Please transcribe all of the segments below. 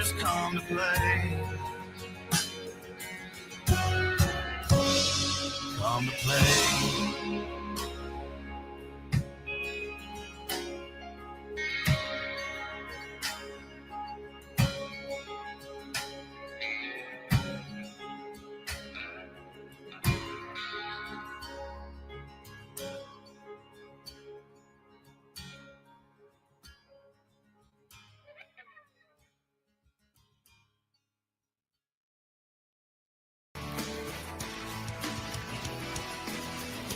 soldiers come to play. Come to play.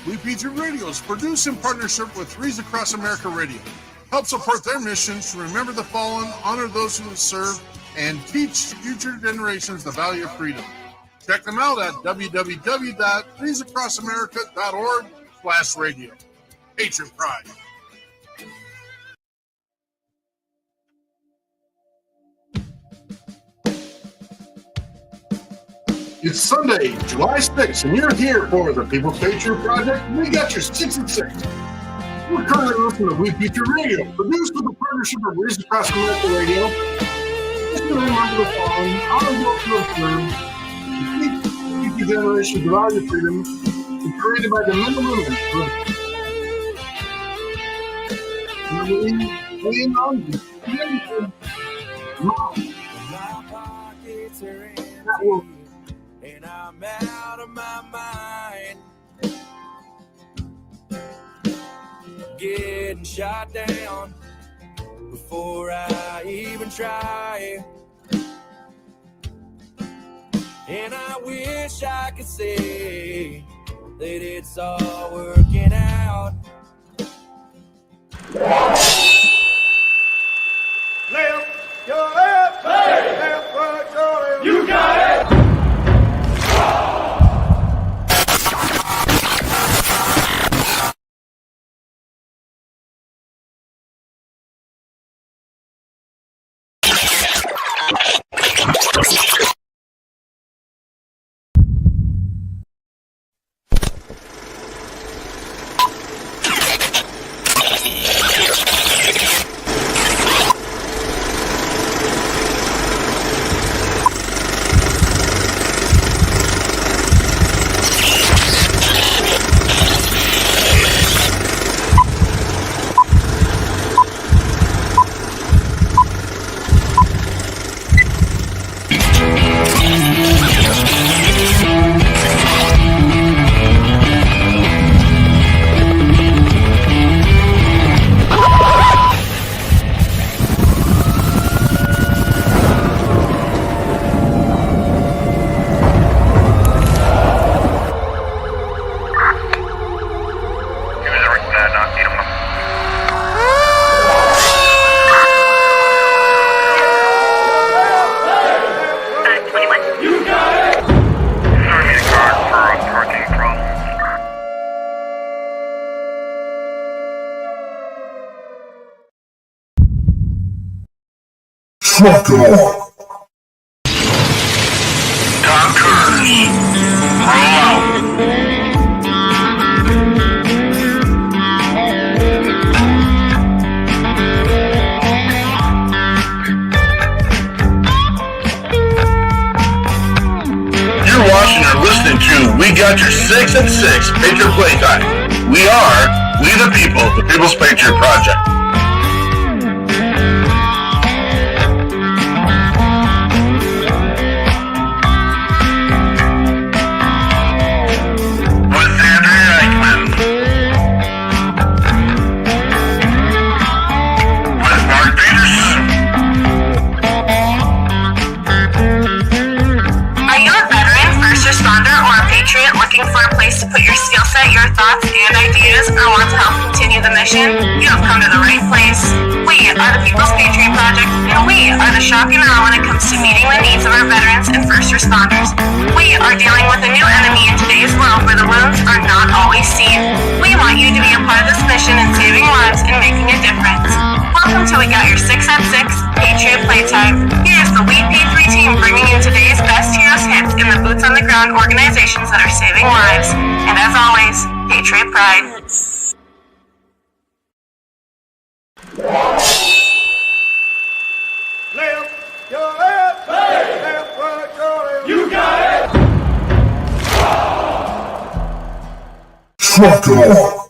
We Patriot Radio is produced in partnership with Threes Across America Radio. Help support their mission to remember the fallen, honor those who have served, and teach future generations the value of freedom. Check them out at www.threesacrossamerica.org/radio. Patriot Pride. It's Sunday, July 6th, and you're here for the People's Patriot Project. We got your 6 at 6. We're currently listening to We Patriot Radio, produced with the partnership of Threes Across America Radio. Just to remember the following, honor those who have served, and teach future generations the value of freedom, and created by the men and women who lean on you. That will. And I'm out of my mind, getting shot down before I even try. And I wish I could say that it's all working out. Left your left, hey. Left right, your left. You got it. Trucker. Tom Cruise, roll out. You're watching or listening to We Got Your 6 at 6 Patriot Playtime. We are We the People, the People's Patriot Project. For a place to put your skill set, your thoughts, and ideas, or want to help continue the mission, you have come to the right place. We are the People's Patriot Project, and we are the shock and awe when it comes to meeting the needs of our veterans and first responders. We are dealing with a new enemy in today's world where the wounds are not always seen. We want you to be a part of this mission in saving lives and making a difference. Welcome to We Got Your 6 at 6 Patriot Playtime. Here's the We P3 team bringing you today's best heroes hits in the boots on the ground organizations that are saving lives. And as always, Patriot Pride. Left, your left. Truck it off.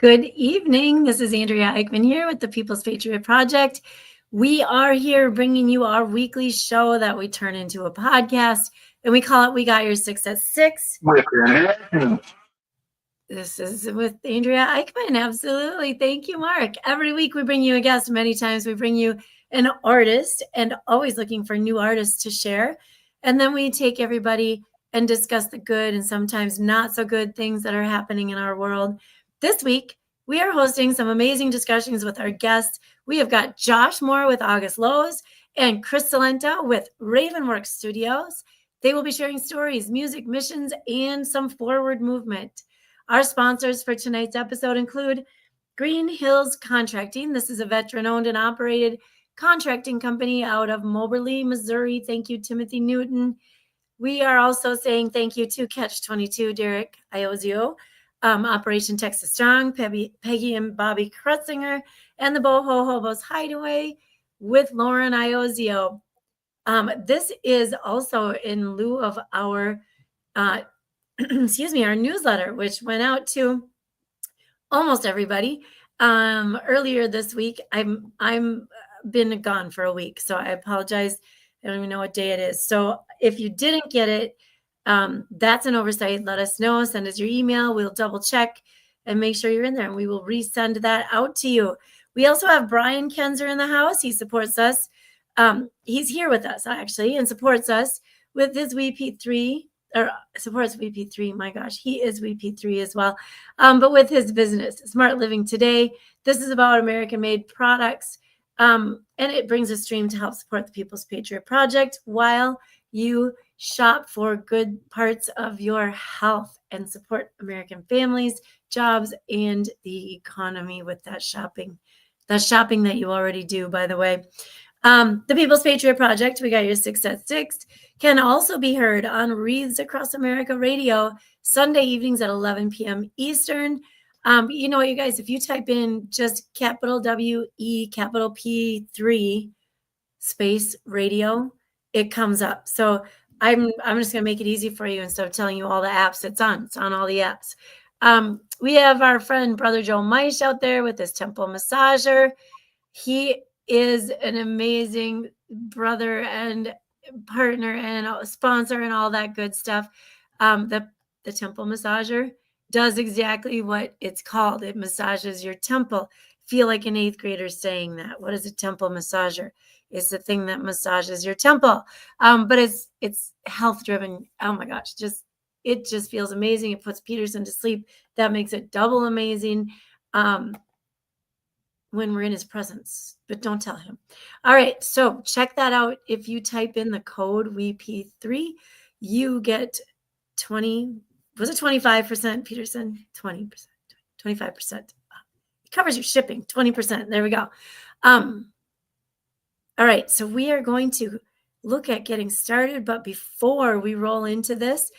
Good evening. This is Andrea Eichmann here with the People's Patriot Project. We are here bringing you our weekly show that we turn into a podcast, and we call it We Got Your 6 at 6. This is with Andrea Eichmann. Absolutely. Thank you, Mark. Every week we bring you a guest. Many times we bring you an artist, and always looking for new artists to share. And then we take everybody and discuss the good and sometimes not so good things that are happening in our world. This week, we are hosting some amazing discussions with our guests. We have got Josh Moore with August Lowe's and Chris Salenta with Ravenworks Studios. They will be sharing stories, music, missions, and some forward movement. Our sponsors for tonight's episode include Green Hills Contracting. This is a veteran-owned and operated contracting company out of Moberly, Missouri. Thank you, Timothy Newton. We are also saying thank you to Catch 22, Derek Iozio, Operation Texas Strong, Peggy and Bobby Krutzinger, and the Boho Hobos Hideaway with Lauren Iozio. This is also in lieu of our, our newsletter, which went out to almost everybody earlier this week. I'm been gone for a week, so I apologize. I don't even know what day it is. So if you didn't get it, that's an oversight. Let us know. Send us your email. We'll double check and make sure you're in there, and we will resend that out to you. We also have Brian Kenzer in the house. He supports us. He's here with us, actually, and supports us with his VP3, or supports VP3. My gosh, he is VP3 as well. But with his business, Smart Living Today. This is about American-made products, and it brings a stream to help support the People's Patriot Project while you shop for good parts of your health and support American families, jobs, and the economy with that shopping that you already do, by the way. The People's Patriot Project, We Got Your 6 at 6, can also be heard on Wreaths Across America Radio, Sunday evenings at 11 p.m. Eastern. You know what, you guys, if you type in just capital W-E, capital P3, space radio, it comes up. So I'm just going to make it easy for you. Instead of telling you all the apps it's on all the apps. We have our friend, Brother Joe Meisch, out there with his temple massager. He is an amazing brother and partner and sponsor and all that good stuff. The temple massager does exactly what it's called. It massages your temple. Feel like an 8th grader saying that. What is a temple massager? It's the thing that massages your temple. But it's health driven. Oh my gosh, it just feels amazing. It puts Peterson to sleep. That makes it double amazing when we're in his presence, but don't tell him. All right, so check that out. If you type in the code WEP3, you get 25%, Peterson? 20%, 25%. It covers your shipping, 20%. There we go. All right, so we are going to look at getting started, but before we roll into this,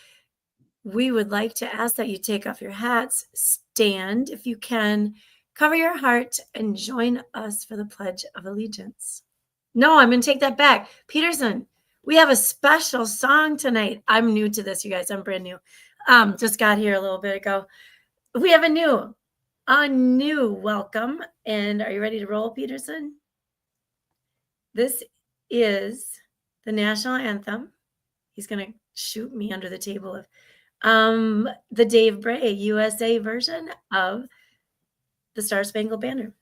we would like to ask that you take off your hats, stand if you can, cover your heart, and join us for the Pledge of Allegiance. No, I'm going to take that back. Peterson, we have a special song tonight. I'm new to this, you guys. I'm brand new. Just got here a little bit ago. We have a new welcome. And are you ready to roll, Peterson? This is the national anthem. He's going to shoot me under the table of the Dave Bray USA version of the Star Spangled Banner.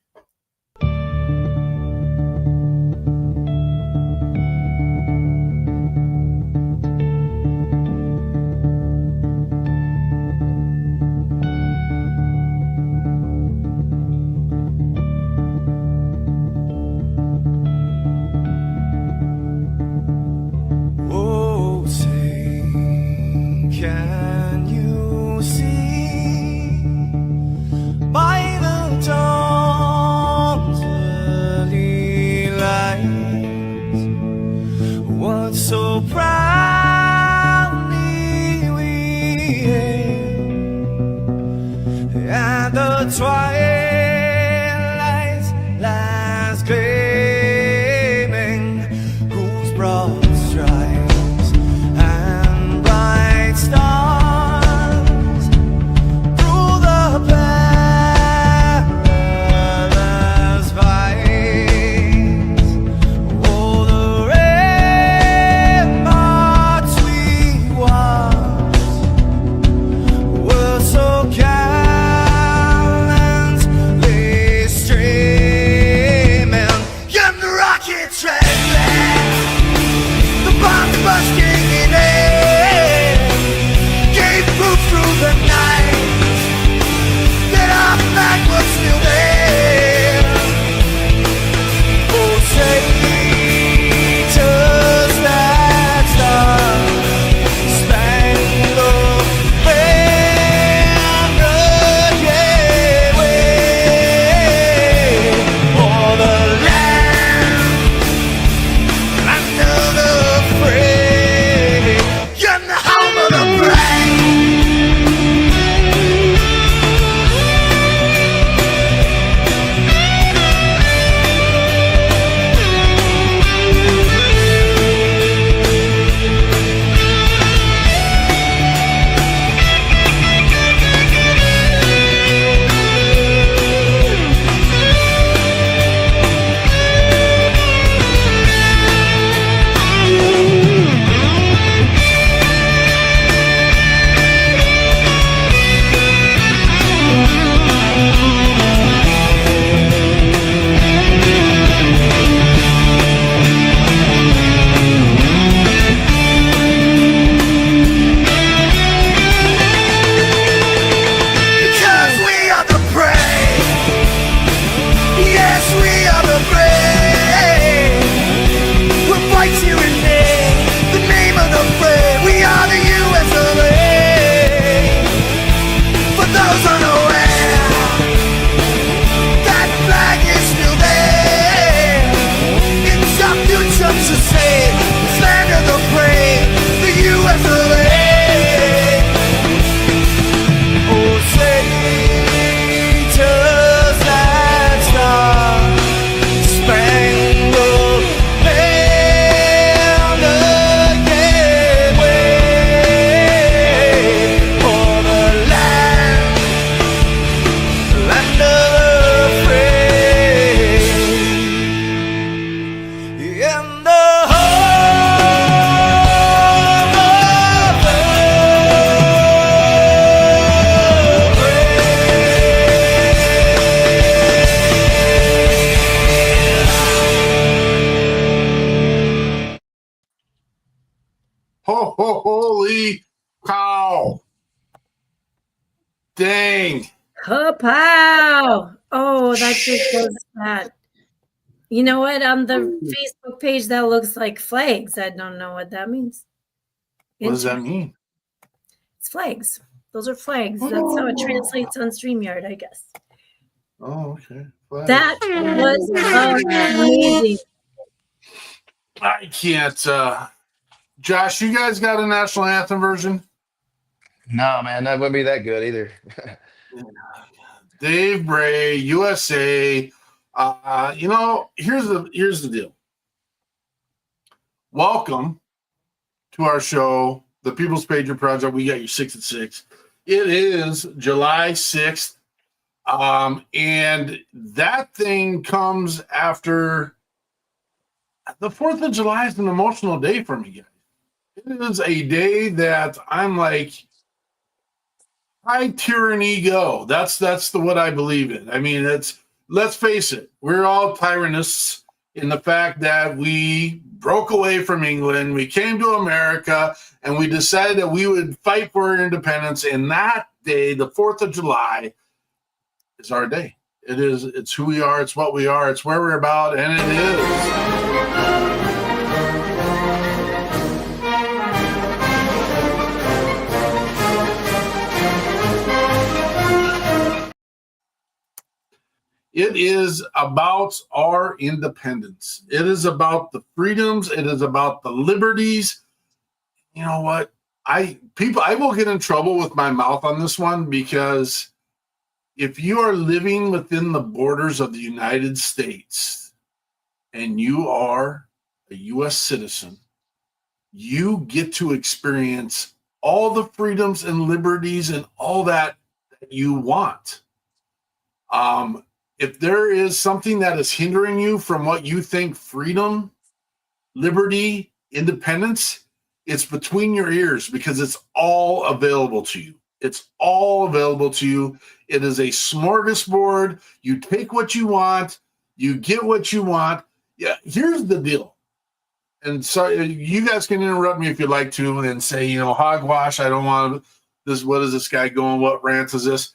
Cow. Dang. Kapow! Oh, that just goes that. You know what? On the Facebook page, that looks like flags. I don't know what that means. What does that mean? It's flags. Those are flags. That's how it translates on StreamYard, I guess. Oh, okay. Flags. That was amazing. I can't. Josh, you guys got a national anthem version? No, man, that wouldn't be that good either. Dave Bray, USA. Here's the deal. Welcome to our show, the People's Patriot Project. We got you 6 at 6. It is July 6th. And that thing comes after the 4th of July is an emotional day for me, guys. It is a day that I'm like, high tyranny go. That's what I believe in. I mean, let's face it, we're all tyrannists in the fact that we broke away from England, we came to America, and we decided that we would fight for our independence. And that day, the 4th of July, is our day. It's who we are, it's what we are, it's where we're about, and it is. It is about our independence. It is about the freedoms. It is about the liberties. You know what? I will get in trouble with my mouth on this one, because if you are living within the borders of the United States and you are a U.S. citizen, you get to experience all the freedoms and liberties and all that you want. If there is something that is hindering you from what you think freedom, liberty, independence, it's between your ears, because it's all available to you. It's all available to you. It is a smorgasbord. You take what you want. You get what you want. Yeah, here's the deal. And so you guys can interrupt me if you'd like to and say, hogwash, I don't want this. What is this guy going? What rant is this?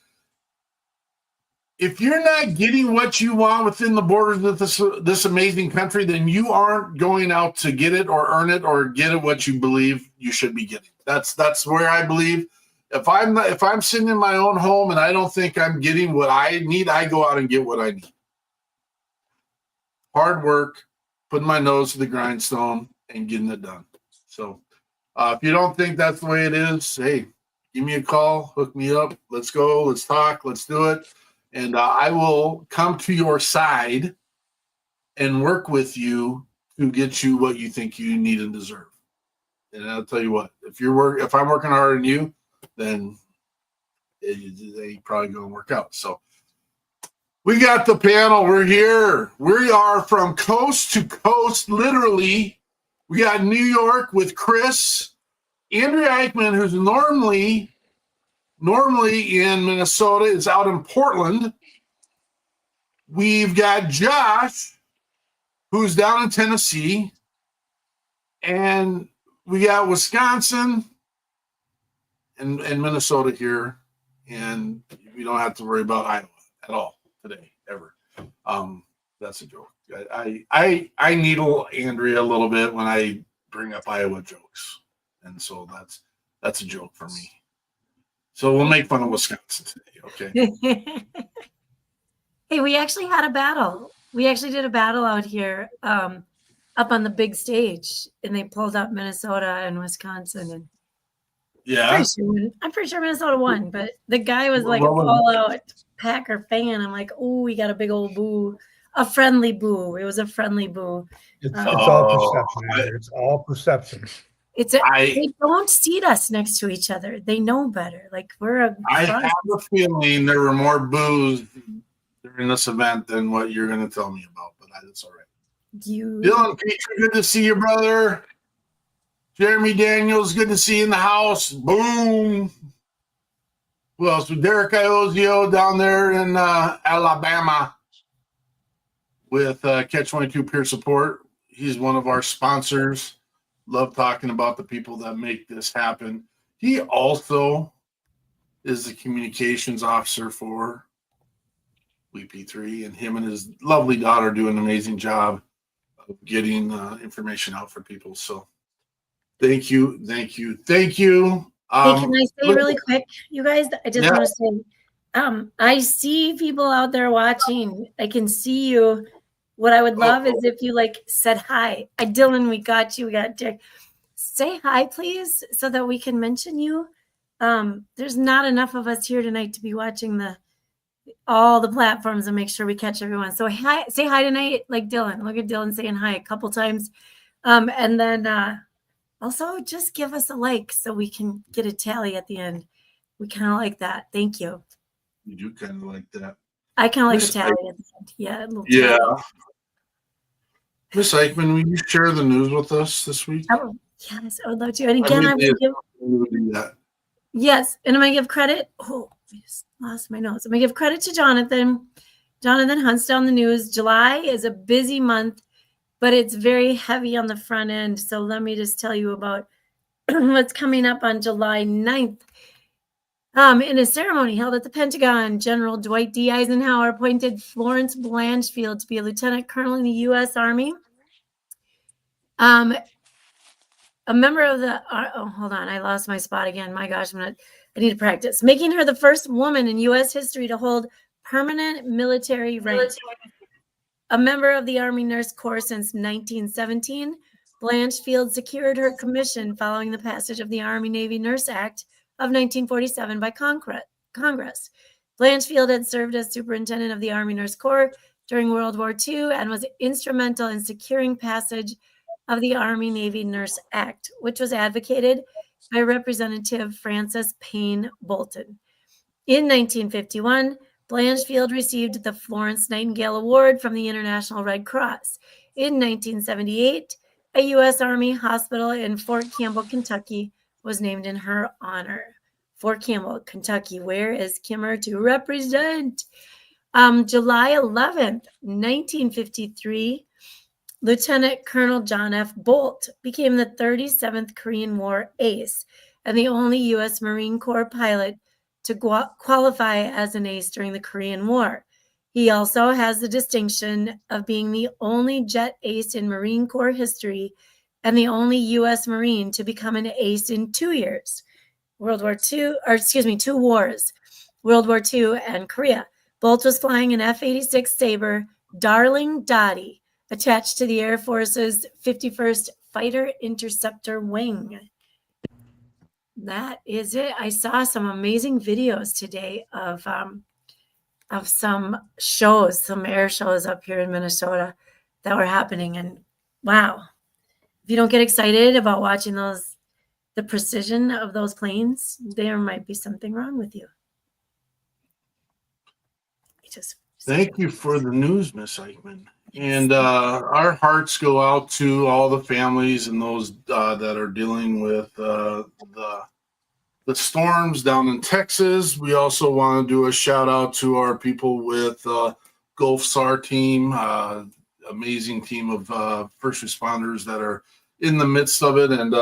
If you're not getting what you want within the borders of this amazing country, then you aren't going out to get it or earn it or get it what you believe you should be getting. That's where I believe. If I'm sitting in my own home and I don't think I'm getting what I need, I go out and get what I need. Hard work, putting my nose to the grindstone and getting it done. So if you don't think that's the way it is, hey, give me a call, hook me up. Let's go. Let's talk. Let's do it. And I will come to your side and work with you to get you what you think you need and deserve. And I'll tell you what, if I'm working harder than you, then they probably going to work out. So we got the panel. We're here. We are from coast to coast, literally. We got New York with Chris, Andrea Eichmann, who's normally in Minnesota, is out in Portland. We've got Josh, who's down in Tennessee, and we got Wisconsin and Minnesota here, and we don't have to worry about Iowa at all today, ever. That's a joke. I needle Andrea a little bit when I bring up Iowa jokes, and so that's a joke for me. So we'll make fun of Wisconsin today, okay? Hey, we actually had a battle. We actually did a battle out here up on the big stage, and they pulled up Minnesota and Wisconsin. And Yeah. I'm pretty sure Minnesota won, but the guy was like all out Packer fan. I'm like, oh, we got a big old boo, a friendly boo. It was a friendly boo. It's all perception. It's all perception. They don't seat us next to each other. They know better. Like I have a feeling there were more boos during this event than what you're going to tell me about, but that's all right. Dylan Petrie, good to see you, brother. Jeremy Daniels, good to see you in the house. Boom. Who else? Derek Iozio down there in Alabama with Catch 22 Peer Support. He's one of our sponsors. Love talking about the people that make this happen. He also is the communications officer for WP3, and him and his lovely daughter do an amazing job of getting information out for people. So thank you. Hey, can I say really quick, you guys? I just want to say, I see people out there watching. I can see you. What I would love is if you said hi. Dylan, we got you. We got Dick. Say hi, please, so that we can mention you. There's not enough of us here tonight to be watching all the platforms and make sure we catch everyone. So hi, say hi tonight, like Dylan. Look at Dylan saying hi a couple times. And then also just give us a like so we can get a tally at the end. We kind of like that. Thank you. You do kind of like that. I kind of like a tally at the end. Yeah. Yeah. Miss Eichmann, will you share the news with us this week? Oh, yes, I would love to. And again, yes, and I'm going to give credit. Oh, I just lost my notes. I'm going to give credit to Jonathan. Jonathan hunts down the news. July is a busy month, but it's very heavy on the front end. So let me just tell you about what's coming up on July 9th. In a ceremony held at the Pentagon, General Dwight D. Eisenhower appointed Florence Blanchfield to be a lieutenant colonel in the U.S. Army. A member of the hold on, I lost my spot again. My gosh, I need to practice. Making her the first woman in U.S. history to hold permanent military rank. A member of the Army Nurse Corps since 1917, Blanchfield secured her commission following the passage of the Army-Navy Nurse Act of 1947 by Congress. Blanchfield had served as superintendent of the Army Nurse Corps during World War II and was instrumental in securing passage of the Army-Navy Nurse Act, which was advocated by Representative Francis Payne Bolton. In 1951, Blanchfield received the Florence Nightingale Award from the International Red Cross. In 1978, a U.S. Army hospital in Fort Campbell, Kentucky, was named in her honor. Fort Campbell, Kentucky, where is Kimmer to represent? July 11th, 1953, Lieutenant Colonel John F. Bolt became the 37th Korean War ace and the only U.S. Marine Corps pilot to qualify as an ace during the Korean War. He also has the distinction of being the only jet ace in Marine Corps history and the only U.S. Marine to become an ace in 2 years. Two wars, World War II and Korea. Bolt was flying an F-86 Sabre Darling Dottie, attached to the Air Force's 51st Fighter Interceptor Wing. That is it. I saw some amazing videos today of some shows, some air shows up here in Minnesota that were happening. And wow, if you don't get excited about watching the precision of those planes, there might be something wrong with you. Thank you for the news, Miss Eichmann. And our hearts go out to all the families and those that are dealing with the storms down in Texas. We also want to do a shout out to our people with Gulf SAR team, amazing team of first responders that are in the midst of it. And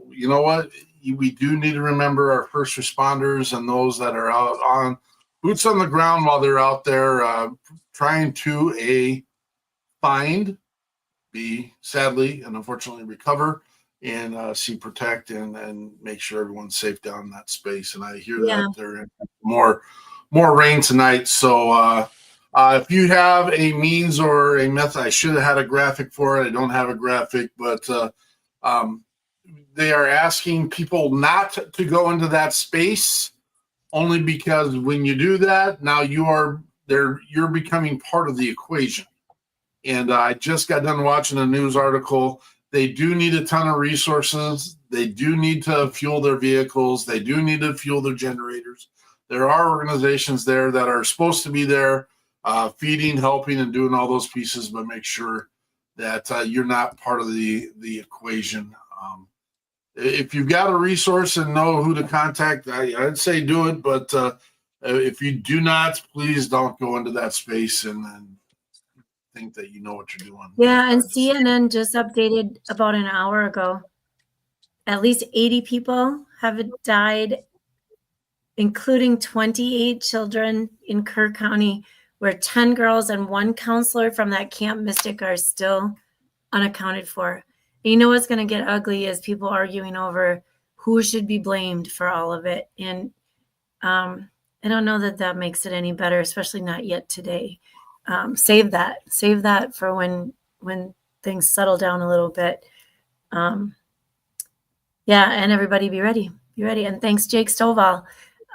you know what? We do need to remember our first responders and those that are out on boots on the ground while they're out there trying to find, sadly and unfortunately recover, and see, protect, and make sure everyone's safe down in that space. And I hear that they're in more rain tonight. So if you have a means or a method, I should have had a graphic for it. I don't have a graphic, but they are asking people not to go into that space, only because when you do that, now you're becoming part of the equation. And I just got done watching a news article. They do need a ton of resources. They do need to fuel their vehicles. They do need to fuel their generators. There are organizations there that are supposed to be there, feeding, helping, and doing all those pieces, but make sure that you're not part of the equation. If you've got a resource and know who to contact, I'd say do it. But if you do not, please don't go into that space and think that you know what you're doing. Yeah, and CNN just updated about an hour ago. At least 80 people have died, including 28 children in Kerr County, where 10 girls and 1 counselor from that Camp Mystic are still unaccounted for. And you know what's going to get ugly is people arguing over who should be blamed for all of it. And I don't know that that makes it any better, especially not yet today. Save that for when things settle down a little bit. Yeah, and everybody be ready. And thanks, Jake Stovall.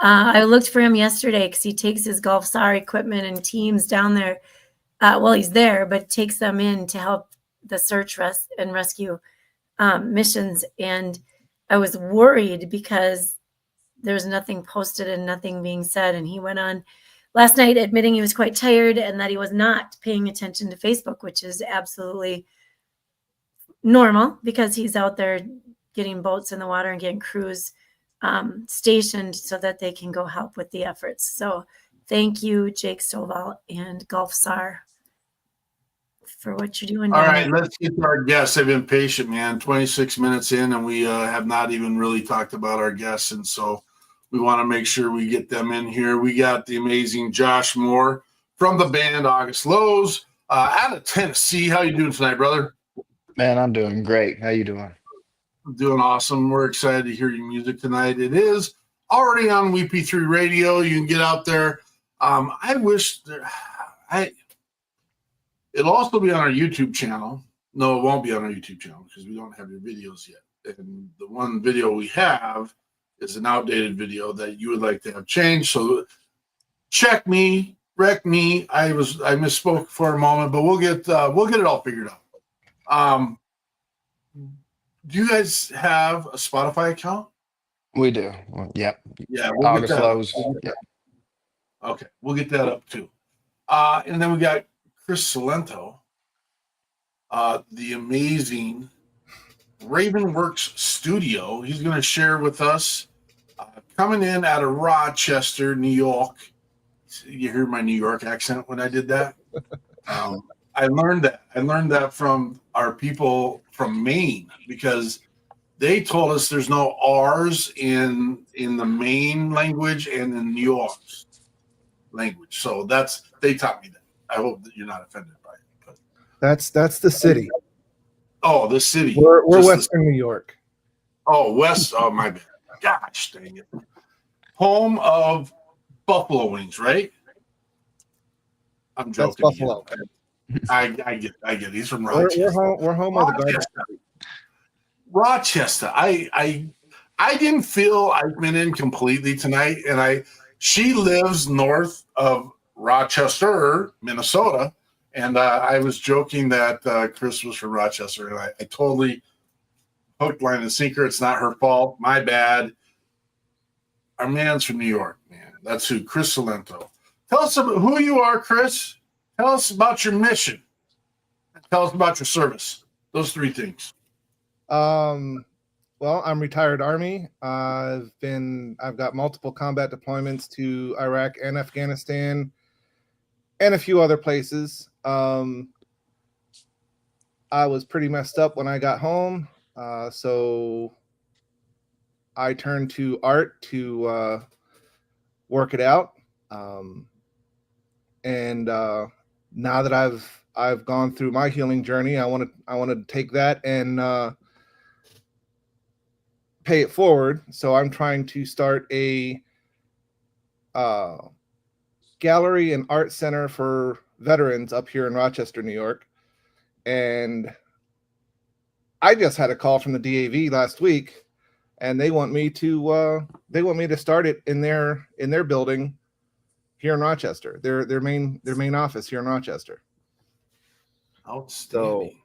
I looked for him yesterday because he takes his Gulf SAR equipment and teams down there. Well, he's there, but takes them in to help the search and rescue missions. And I was worried because there was nothing posted and nothing being said. And he went on last night admitting he was quite tired and that he was not paying attention to Facebook, which is absolutely normal because he's out there getting boats in the water and getting crews stationed so that they can go help with the efforts. So thank you, Jake Stovall and Gulf SAR, for what you're doing. All right, let's get to our guests. I've been patient, man. 26 minutes in, and we have not even really talked about our guests, and so we want to make sure we get them in here. We got the amazing Josh Moore from the band August Lows out of Tennessee. How you doing tonight, brother? Man, I'm doing great. How you doing? Doing awesome. We're excited to hear your music tonight. It is already on WP3 Radio. You can get out there. I wish it'll also be on our YouTube channel. No, it won't be on our YouTube channel because we don't have your videos yet. And the one video we have is an outdated video that you would like to have changed. So check me, wreck me. I misspoke for a moment, but we'll get it all figured out. Do you guys have a Spotify account? We do. Well, yep. Yeah, we'll August get that Lows. up. Yep. Okay, we'll get that up too. And then we got Chris Salento, the amazing Ravenworks Studio. He's going to share with us, coming in out of Rochester, New York. You hear my New York accent when I did that? I learned that from our people from Maine because they told us there's no R's in the Maine language and in New York's language. So they taught me that. I hope that you're not offended by it. But. That's the city. Oh, the city. We're Western New York. Oh, West. Oh, my bad. Gosh, dang it. Home of buffalo wings, right? I'm joking. That's Buffalo. Again. I get it. He's from Rochester. We're home of the garden. Rochester. I didn't feel I've been in completely tonight, and she lives north of Rochester, Minnesota, and I was joking that Chris was from Rochester, and I totally hook, line, and sinker. It's not her fault. My bad. Our man's from New York, man. That's who, Chris Salento. Tell us about who you are, Chris. Tell us about your mission. Tell us about your service. Those 3 things. Well, I'm retired Army. I've got multiple combat deployments to Iraq and Afghanistan and a few other places. I was pretty messed up when I got home. So I turned to art to work it out. And now that I've gone through my healing journey, I want to take that and pay it forward. So I'm trying to start a gallery and art center for veterans up here in Rochester, New York. And I just had a call from the DAV last week, and they want me to start it in their building here in Rochester, their main office here in Rochester. Outstanding. So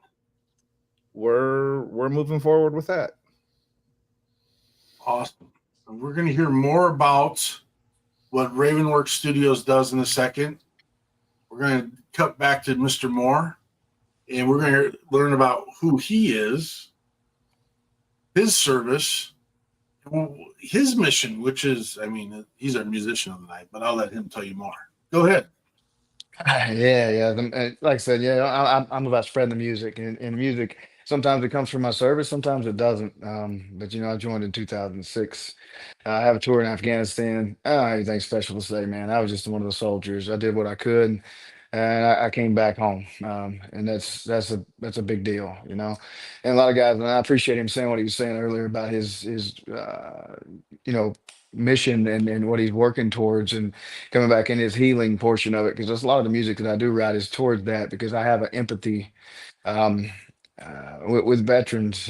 we're moving forward with that. Awesome. We're going to hear more about what Ravenworks Studios does in a second. We're going to cut back to Mr. Moore, and we're going to learn about who he is, his service, his mission, which is, he's our musician of the night, but I'll let him tell you more. Go ahead. Yeah. Like I said, I'm the best friend of music, and music sometimes it comes from my service, sometimes it doesn't. But I joined in 2006. I have a tour in Afghanistan. I don't have anything special to say, man. I was just one of the soldiers. I did what I could, and I came back home. And that's a big deal. And a lot of guys, and I appreciate him saying what he was saying earlier about his you know mission and what he's working towards and coming back in his healing portion of it, because there's a lot of the music that I do write is towards that, because I have an empathy um, with veterans,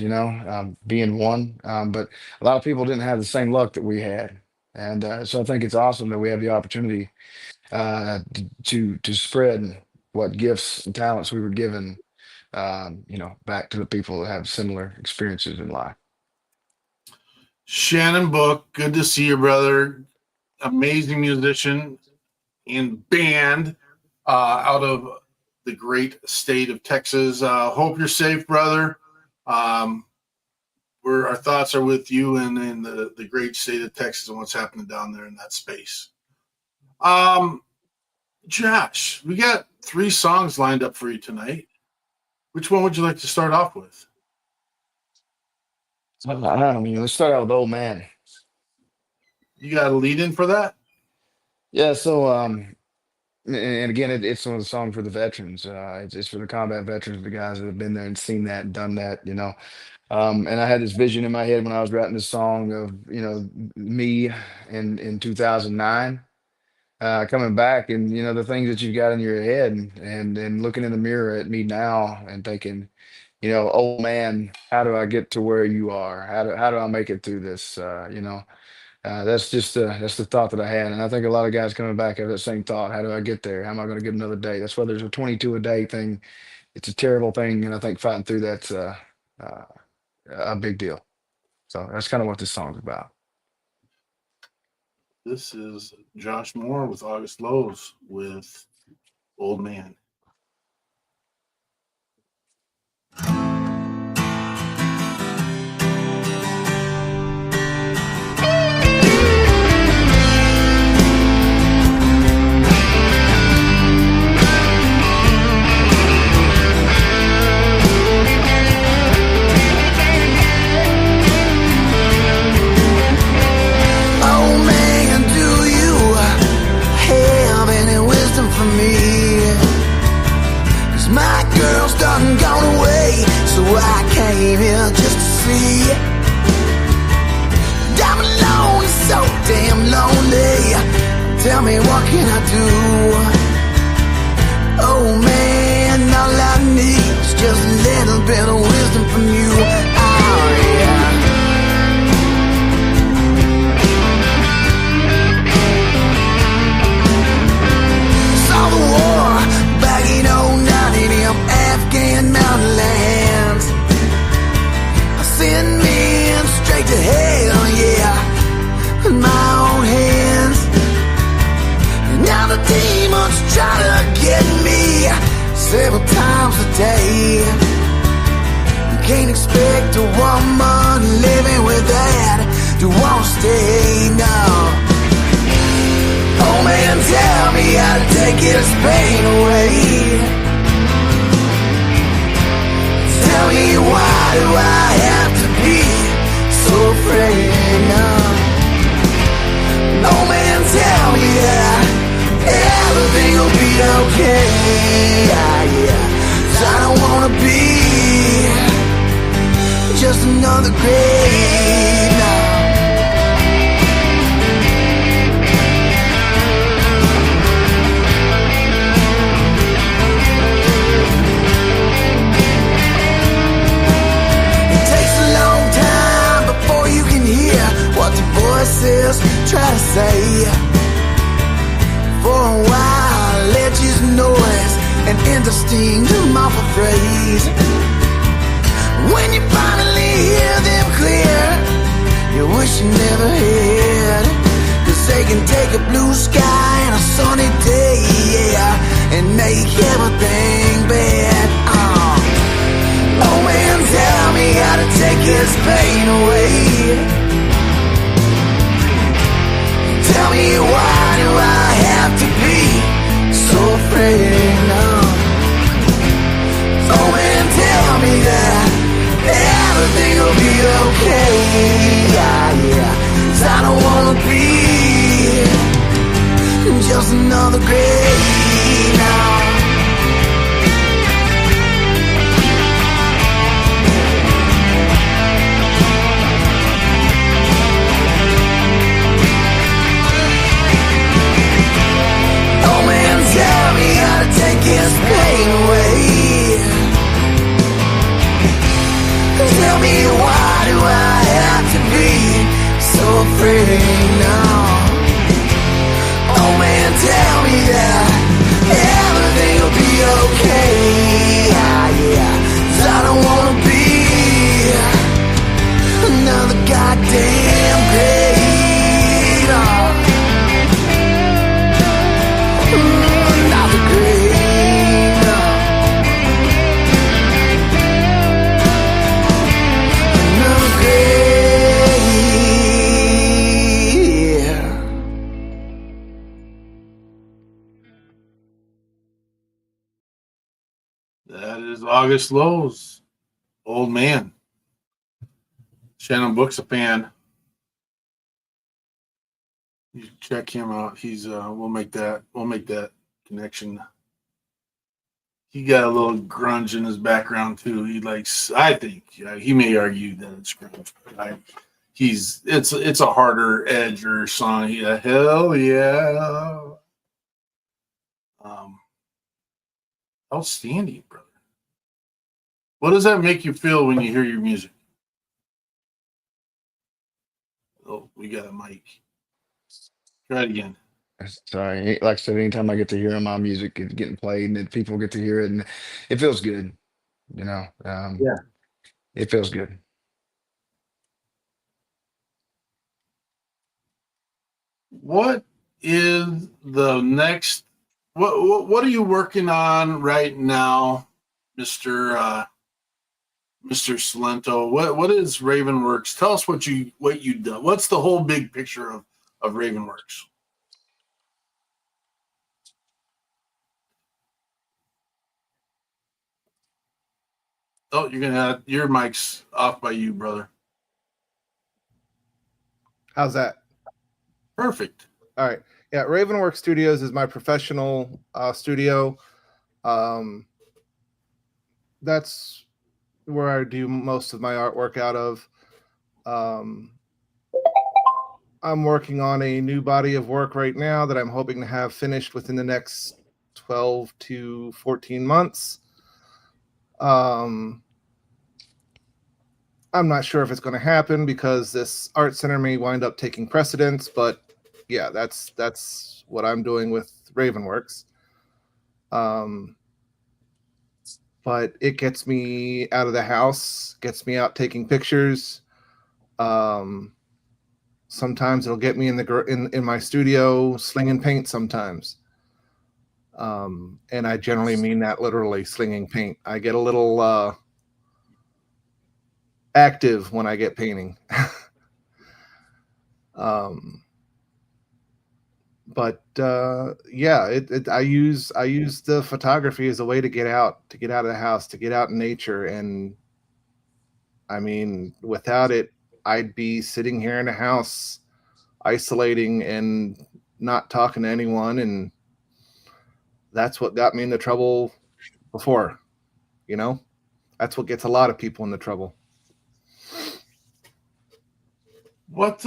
being one. But a lot of people didn't have the same luck that we had. And so I think it's awesome that we have the opportunity to spread what gifts and talents we were given, back to the people that have similar experiences in life. Shannon Book, good to see you, brother. Amazing musician and band out of the great state of Texas. Hope you're safe, brother. Our thoughts are with you and in the great state of Texas and what's happening down there in that space. Josh, we got 3 songs lined up for you tonight. Which one would you like to start off with? Let's start out with Old Man. You got a lead in for that? Yeah, so and again, it's one of the songs for the veterans. It's for the combat veterans, the guys that have been there and seen that and done that. And I had this vision in my head when I was writing this song of me in 2009, coming back, and the things that you've got in your head, and looking in the mirror at me now and thinking, old man, how do I get to where you are? How do I make it through this? That's the thought that I had, and I think a lot of guys coming back have that same thought. How do I get there? How am I going to get another day? That's why there's a 22 a day thing. It's a terrible thing, and I think fighting through that's a big deal. So that's kind of what this song's about. This is Josh Moore with August Lowe's with Old Man. Tell me, what can I do? Oh man, all I need is just a little bit of wisdom from you. Oh yeah. Saw the war back in 09 in them Afghan mountain lands. I sent men straight to hell, yeah, with my own hands. Now the demons try to get me several times a day. You can't expect a woman living with that to want to stay, no. Oh man, tell me how to take his pain away. Tell me, why do I have to be so afraid, no. Oh man, tell me that everything will be okay, yeah. 'Cause I don't wanna be just another grave now. It takes a long time before you can hear what the voices try to say. For a while, let use noise and indistinct muffled phrase. When you finally hear them clear, you wish you never had. 'Cause they can take a blue sky and a sunny day, yeah, and make everything bad. Oh man, tell me how to take his pain away. Tell me, why do I have to be so afraid now? Oh man, tell me that another grave now. Oh man, tell me how to take his pain away. Tell me why do I have to be so afraid now? Oh man, tell me that everything will be okay. Yeah, 'cause I don't wanna be another goddamn grave. Another grave. Another grave. That is August Lowe's Old Man. Shannon Book's a fan. You should check him out. He's we'll make that connection. He got a little grunge in his background too. He likes, I think, he may argue that it's grunge, but it's a harder, edgier song. Yeah, hell yeah. Outstanding, brother. What does that make you feel when you hear your music? Oh, we got a mic. Try it again. Sorry, like I said, anytime I get to hear my music getting played and people get to hear it, and it feels good, you know. Yeah. It feels good. What is the next? What are you working on right now, Mr. Salento? What is Ravenworks? Tell us what you done. What's the whole big picture of Ravenworks? Oh, you're gonna have your mic's off by you, brother. How's that? Perfect. All right. Yeah, Ravenwork Studios is my professional studio. That's where I do most of my artwork out of. I'm working on a new body of work right now that I'm hoping to have finished within the next 12 to 14 months. I'm not sure if it's going to happen because this art center may wind up taking precedence, but yeah, that's what I'm doing with Ravenworks. But it gets me out of the house, gets me out taking pictures. Sometimes it'll get me in my studio slinging paint sometimes. And I generally mean that literally, slinging paint. I get a little active when I get painting. Yeah, I use the photography as a way to get out of the house, to get out in nature. And I mean, without it, I'd be sitting here in a house isolating and not talking to anyone. And that's what got me into trouble before, you know. That's what gets a lot of people into trouble. What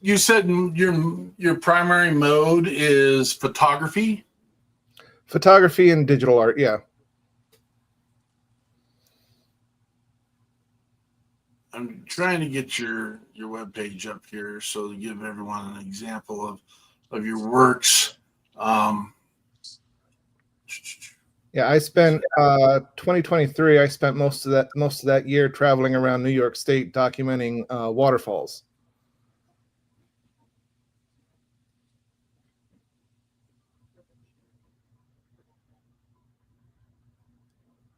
you said your primary mode is photography? Photography and digital art, yeah. I'm trying to get your webpage up here so to give everyone an example of your works. Yeah, I spent 2023. I spent most of that year traveling around New York State documenting waterfalls.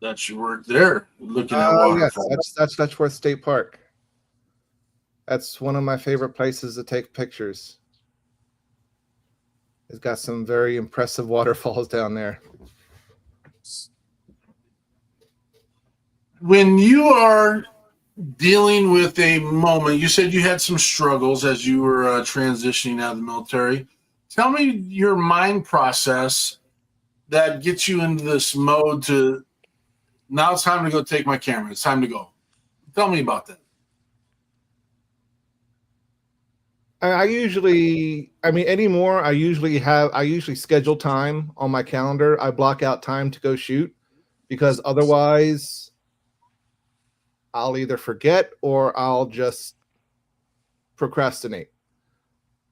That's your work there, looking at waterfalls. Yes, that's Letchworth State Park. That's one of my favorite places to take pictures. It's got some very impressive waterfalls down there. When you are dealing with a moment, you said you had some struggles as you were transitioning out of the military. Tell me your mind process that gets you into this mode to now it's time to go take my camera. It's time to go. Tell me about that. I usually schedule time on my calendar. I block out time to go shoot because otherwise I'll either forget or I'll just procrastinate.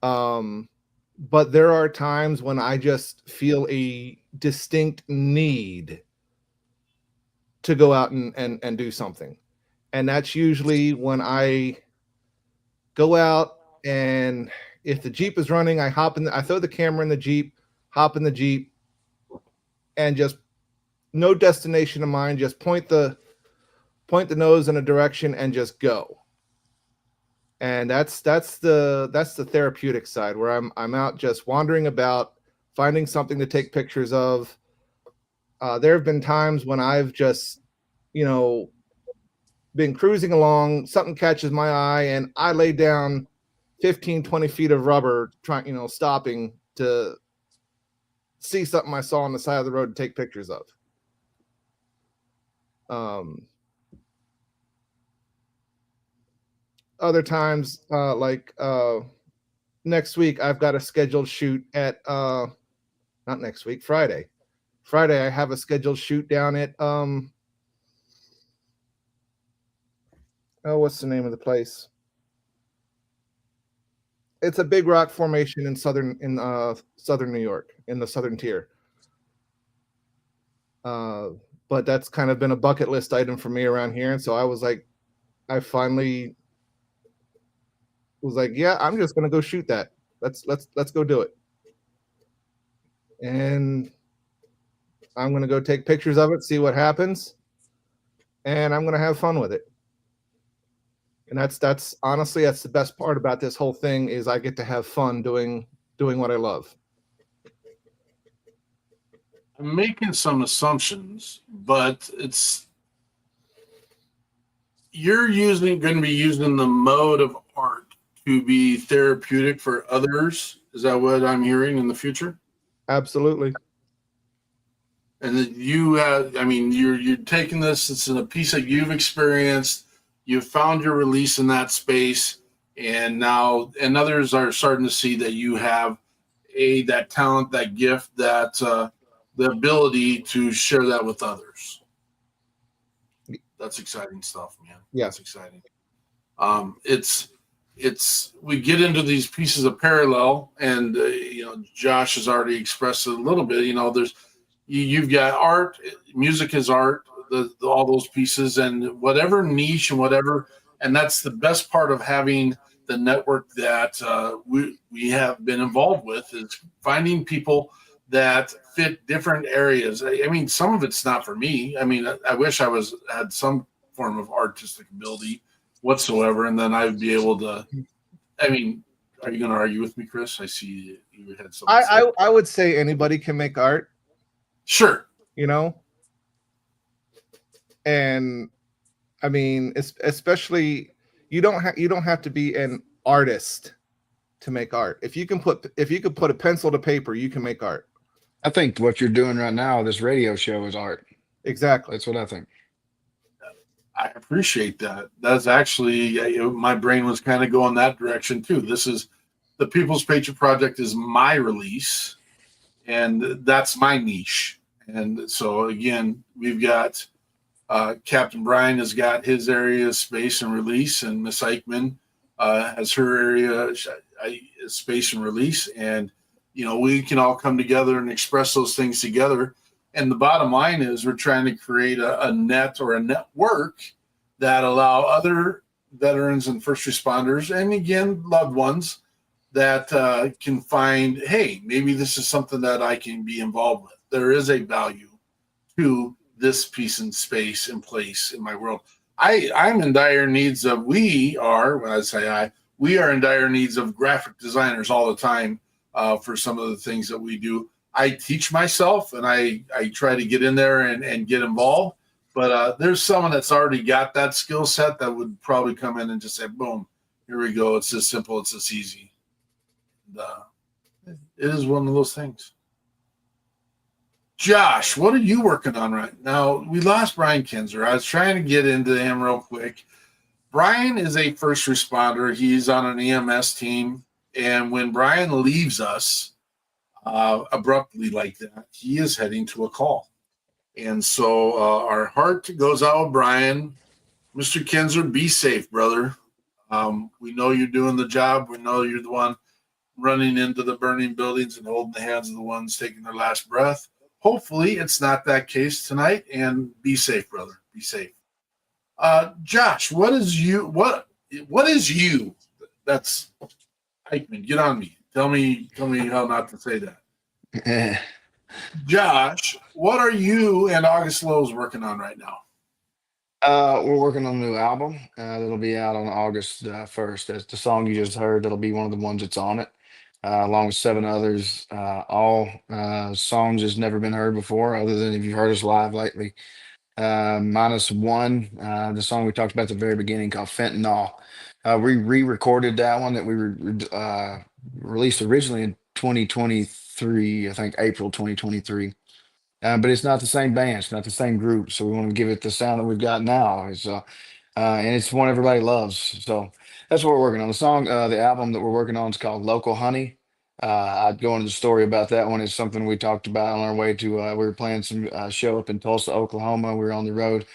But there are times when I just feel a distinct need to go out and do something. And that's usually when I go out, and if the Jeep is running, I throw the camera in the Jeep, hop in the Jeep, and just no destination in mind, just point the nose in a direction and just go. And that's the therapeutic side where I'm out just wandering about, finding something to take pictures of. There have been times when I've just, been cruising along, something catches my eye, and I lay down 15, 20 feet of rubber stopping to see something I saw on the side of the road to take pictures of. Other times, next week, I've got a scheduled shoot at, not next week, Friday. Friday, I have a scheduled shoot down at, what's the name of the place? It's a big rock formation in southern New York, in the southern tier. But that's kind of been a bucket list item for me around here, and so I finally was like, yeah, I'm just gonna go shoot that. Let's go do it. And I'm gonna go take pictures of it, see what happens, and I'm gonna have fun with it. And that's honestly, that's the best part about this whole thing is I get to have fun doing what I love. I'm making some assumptions, but you're going to be using the mode of art to be therapeutic for others. Is that what I'm hearing in the future? Absolutely. And that you're taking this, it's in a piece that you've experienced. You've found your release in that space, and others are starting to see that you have that talent, that gift, that the ability to share that with others. That's exciting stuff, man. Yeah. That's exciting. We get into these pieces of parallel, and Josh has already expressed it a little bit. You've got art, music is art. All those pieces and whatever niche and that's the best part of having the network that we have been involved with is finding people that fit different areas. I mean, some of it's not for me. I mean, I wish had some form of artistic ability whatsoever, and then I'd be able to. I mean, are you going to argue with me, Chris? I see you had something. I would say anybody can make art. Sure. And I mean, especially you don't have to be an artist to make art. If you could put a pencil to paper, you can make art. I think what you're doing right now, this radio show, is art. Exactly. That's what I think. I appreciate that. That's actually my brain was kind of going that direction too. This is the People's Patriot Project is my release, and that's my niche. And so again, we've got. Captain Brian has got his area of space and release, and Miss Eichmann has her area space and release. And, we can all come together and express those things together. And the bottom line is we're trying to create a net or a network that allow other veterans and first responders, and again, loved ones that can find, hey, maybe this is something that I can be involved with. There is a value to this piece in space and place in my world. I'm in dire needs of, we are in dire needs of graphic designers all the time for some of the things that we do. I teach myself and I try to get in there and get involved, but there's someone that's already got that skill set that would probably come in and just say, boom, here we go. It's this simple. It's this easy. It is one of those things. Josh, what are you working on right now? We lost Brian Kinzer. I was trying to get into him real quick. Brian is a first responder. He's on an EMS team. And when Brian leaves us abruptly like that, he is heading to a call. And so our heart goes out with Brian. Mr. Kinzer, be safe, brother. We know you're doing the job. We know you're the one running into the burning buildings and holding the hands of the ones taking their last breath. Hopefully it's not that case tonight, and be safe, brother. Be safe. Josh, what is you? That's Eichmann. Get on me. Tell me how not to say that. Josh, what are you and August Lowe's working on right now? We're working on a new album that'll be out on August 1st. That's the song you just heard. That'll be one of the ones that's on it, along with 7 others. All songs that's never been heard before, other than if you've heard us live lately. Minus one, the song we talked about at the very beginning called Fentanyl. We re-recorded that one that we released originally in 2023, I think April 2023. But it's not the same band, it's not the same group. So we want to give it the sound that we've got now. And it's one everybody loves. So that's what we're working on. The song, the album that we're working on is called Local Honey. I'd go into the story about that one. It's something we talked about on our way to, we were playing some show up in Tulsa, Oklahoma. We were on the road.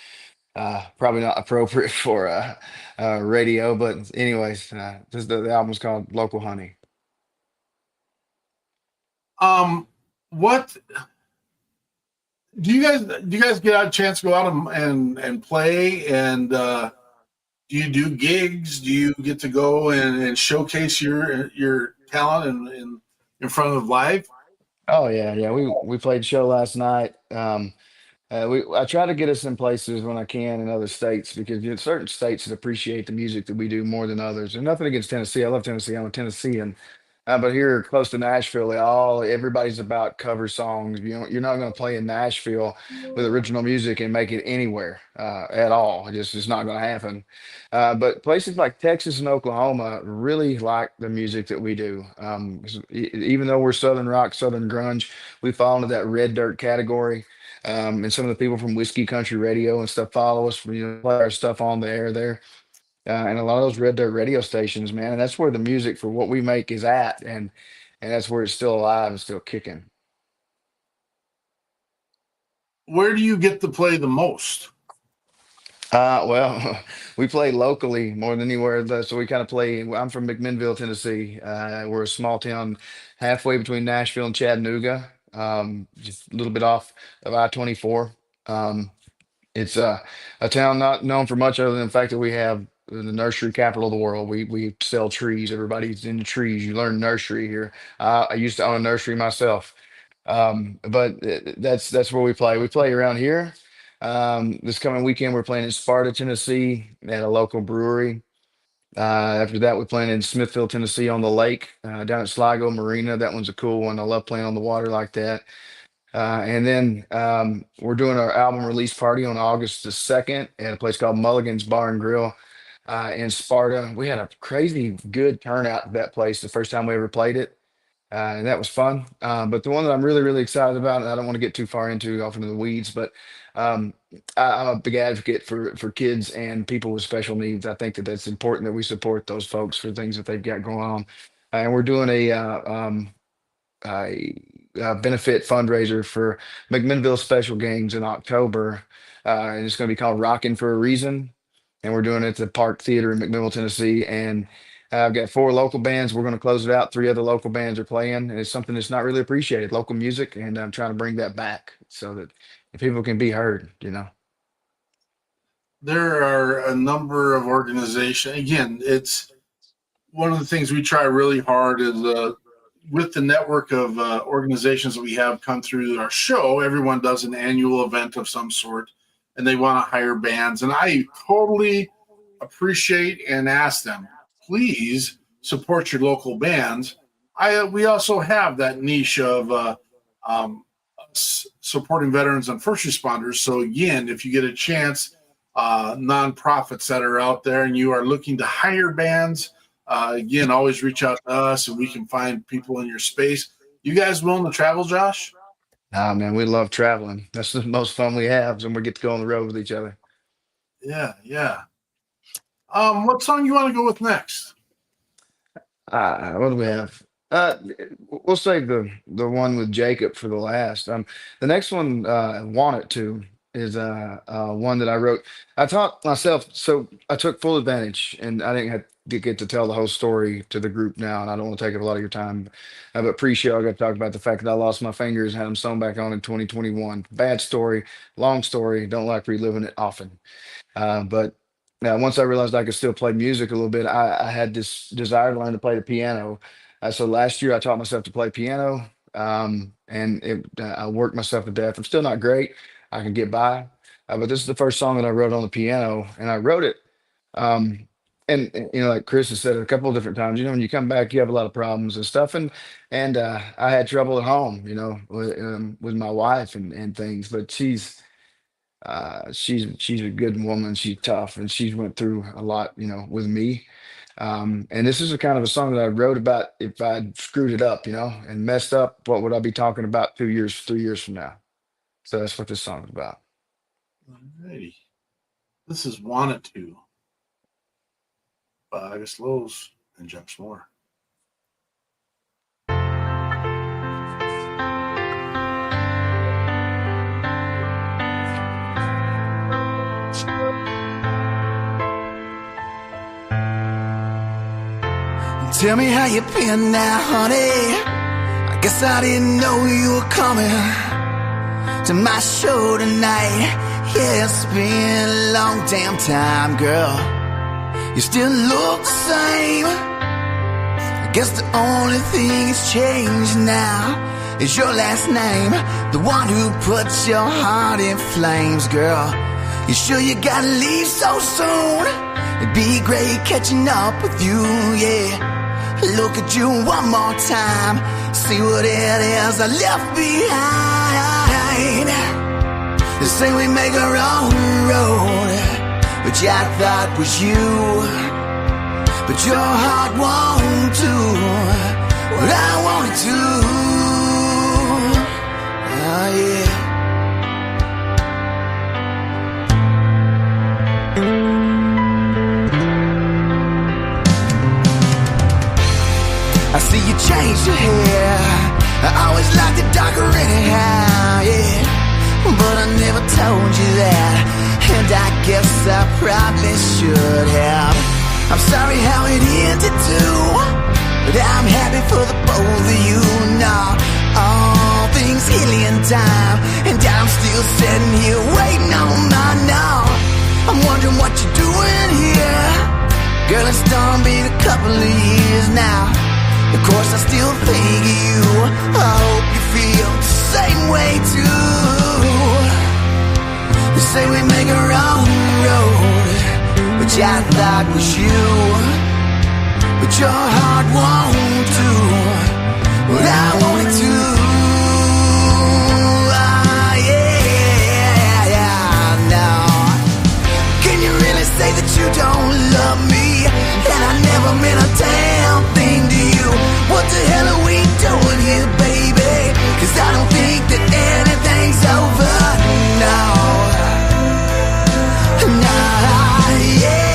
Probably not appropriate for radio, but anyways, the album's called Local Honey. What do you guys get a chance to go out and play, and do you do gigs? Do you get to go and showcase your talent in front of live? Oh yeah. We played a show last night. I try to get us in places when I can in other states, because certain states that appreciate the music that we do more than others. And nothing against Tennessee. I love Tennessee. I'm a Tennessean. But here close to Nashville, everybody's about cover songs. You're not going to play in Nashville with original music and make it anywhere at all. It's not going to happen. But places like Texas and Oklahoma really like the music that we do. Even though we're Southern rock, Southern grunge, we fall into that red dirt category. And some of the people from Whiskey Country Radio and stuff follow us. Play our stuff on the air there. And a lot of those red dirt radio stations, man, and that's where the music for what we make is at, and that's where it's still alive and still kicking. Where do you get to play the most? Well, we play locally more than anywhere. So we kind of play. I'm from McMinnville, Tennessee. We're a small town halfway between Nashville and Chattanooga, just a little bit off of I-24. It's a town not known for much other than the fact that we have the nursery capital of the world. We sell trees. Everybody's into trees. You learn nursery here. I used to own a nursery myself. But that's where we play. We play around here. This coming weekend, we're playing in Sparta, Tennessee at a local brewery. After that, we're playing in Smithville, Tennessee on the lake, down at Sligo Marina. That one's a cool one. I love playing on the water like that. And then we're doing our album release party on August the 2nd at a place called Mulligan's Bar and Grill in Sparta. We had a crazy good turnout at that place the first time we ever played it. And that was fun. But the one that I'm really, really excited about, and I don't want to get too far off into the weeds, but I'm a big advocate for kids and people with special needs. I think that's important that we support those folks for things that they've got going on. And we're doing a benefit fundraiser for McMinnville Special Games in October. And it's going to be called Rockin' for a Reason. And we're doing it at the Park Theater in McMinnville, Tennessee. And I've got 4 local bands. We're going to close it out. 3 other local bands are playing. And it's something that's not really appreciated, local music. And I'm trying to bring that back so that people can be heard, There are a number of organizations. Again, it's one of the things we try really hard is with the network of organizations that we have come through our show, everyone does an annual event of some sort, and they want to hire bands. And I totally appreciate and ask them, please support your local bands. We also have that niche of supporting veterans and first responders. So again, if you get a chance, nonprofits that are out there and you are looking to hire bands, again, always reach out to us and we can find people in your space. You guys willing to travel, Josh? Ah, man, we love traveling. That's the most fun we have, and we get to go on the road with each other. Yeah, yeah. What song you want to go with next? What do we have? We'll save the one with Jacob for the last. The next one, Want It To, is one that I wrote. I taught myself, so I took full advantage, and I didn't have to get to tell the whole story to the group now, and I don't want to take up a lot of your time. But pre-show, I got to talk about the fact that I lost my fingers and had them sewn back on in 2021. Bad story, long story. Don't like reliving it often. But once I realized I could still play music a little bit, I had this desire to learn to play the piano. So last year I taught myself to play piano, I worked myself to death. I'm still not great. I can get by, but this is the first song that I wrote on the piano, and I wrote it. Um, like Chris has said a couple of different times, when you come back, you have a lot of problems and stuff, and I had trouble at home, with my wife and things, but she's a good woman. She's tough, and she's went through a lot, with me. And this is a kind of a song that I wrote about if I screwed it up, and messed up. What would I be talking about 2 years, 3 years from now? So that's what this song is about. Alrighty. This is Want It To by August Lowe's and Josh Moore. Tell me how you been now, honey. I guess I didn't know you were coming to my show tonight. Yeah, it's been a long damn time, girl. You still look the same. I guess the only thing that's changed now is your last name, the one who puts your heart in flames, girl. You sure you gotta leave so soon? It'd be great catching up with you, yeah. Look at you one more time, see what it is I left behind. They say we make our own road, which I thought was you, but your heart won't do what I wanted to. Oh yeah. I see you changed your hair. I always liked it darker anyhow, yeah. But I never told you that, and I guess I probably should have. I'm sorry how it ended too, but I'm happy for the both of you now. All things healing time, and I'm still sitting here waiting on my now. I'm wondering what you're doing here. Girl, it's done been a couple of years now. Of course I still think of you. I hope you feel the same way too. They say we make our own road, which I thought was you, but your heart won't do what I wanted to. Ah, yeah, yeah, now can you really say that you don't love me? And I never meant a damn thing to you. What the hell are we doing here, baby? 'Cause I don't think that anything's over now. Nah, yeah.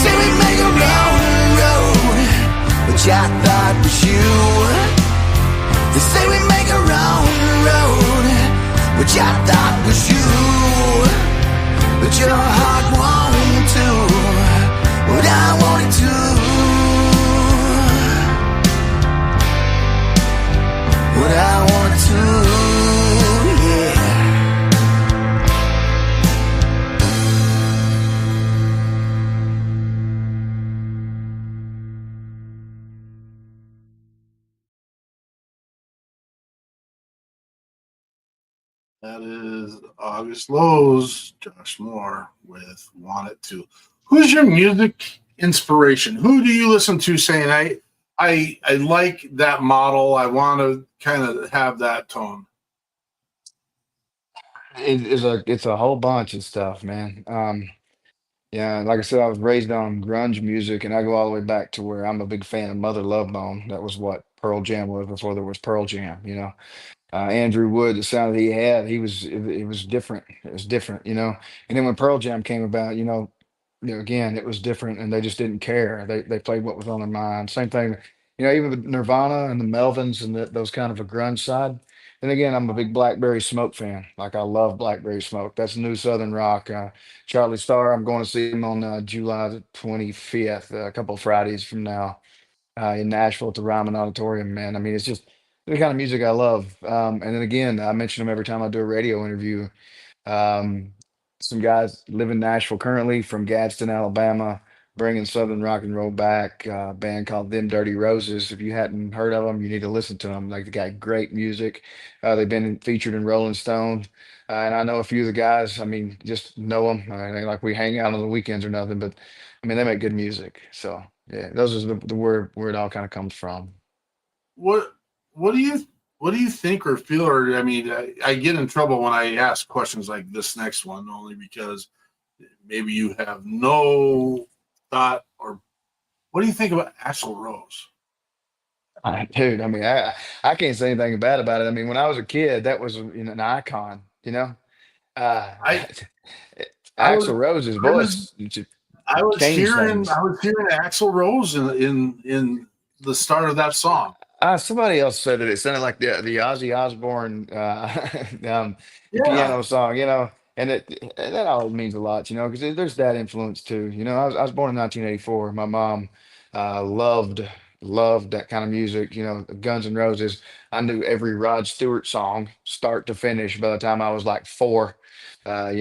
Say we make a wrong road, which I thought was you. They say we make a wrong road, which I thought was you, but your heart won't do what I wanted to. What I wanted to, yeah. That is August Lowe's, Josh Moore with Want It To. Who's your music inspiration? Who do you listen to saying, hey, I like that model. I want to kind of have that tone. It's a whole bunch of stuff, man. Yeah, like I said, I was raised on grunge music, and I go all the way back to where I'm a big fan of Mother Love Bone. That was what Pearl Jam was before there was Pearl Jam, you know. Andrew Wood, the sound that he had, it was different. It was different, you know. And then when Pearl Jam came about, again, it was different, and they just didn't care. They played what was on their mind. Same thing, even with Nirvana and the Melvins and those kind of a grunge side. And again, I'm a big Blackberry Smoke fan. Like I love Blackberry Smoke. That's new Southern rock. Charlie Starr, I'm going to see him on July the 25th, a couple of Fridays from now, in Nashville at the Ryman Auditorium. Man, I mean, it's just the kind of music I love. And then again, I mention them every time I do a radio interview. Um, some guys live in Nashville currently from Gadsden, Alabama, bringing Southern rock and roll back. A band called Them Dirty Roses. If you hadn't heard of them, you need to listen to them. Like they got great music. They've been featured in Rolling Stone, and I know a few of the guys. I mean, just know them. I mean, like we hang out on the weekends or nothing, but I mean, they make good music. So yeah, those are the where it all kind of comes from. What what do you think or feel? Or I mean, I get in trouble when I ask questions like this next one, only because maybe you have no thought. Or what do you think about Axl Rose? Dude, I mean, I can't say anything bad about it. I mean, when I was a kid, that was an icon, you know. Uh, I I was Axl Rose's I was voice I was changed hearing things. Axl Rose in the start of that song. Somebody else said it. It sounded like the Ozzy Osbourne Yeah, piano song, and that all means a lot, because there's that influence too. I was born in 1984. My mom loved that kind of music. Guns N' Roses. I knew every Rod Stewart song, start to finish, by the time I was like four. And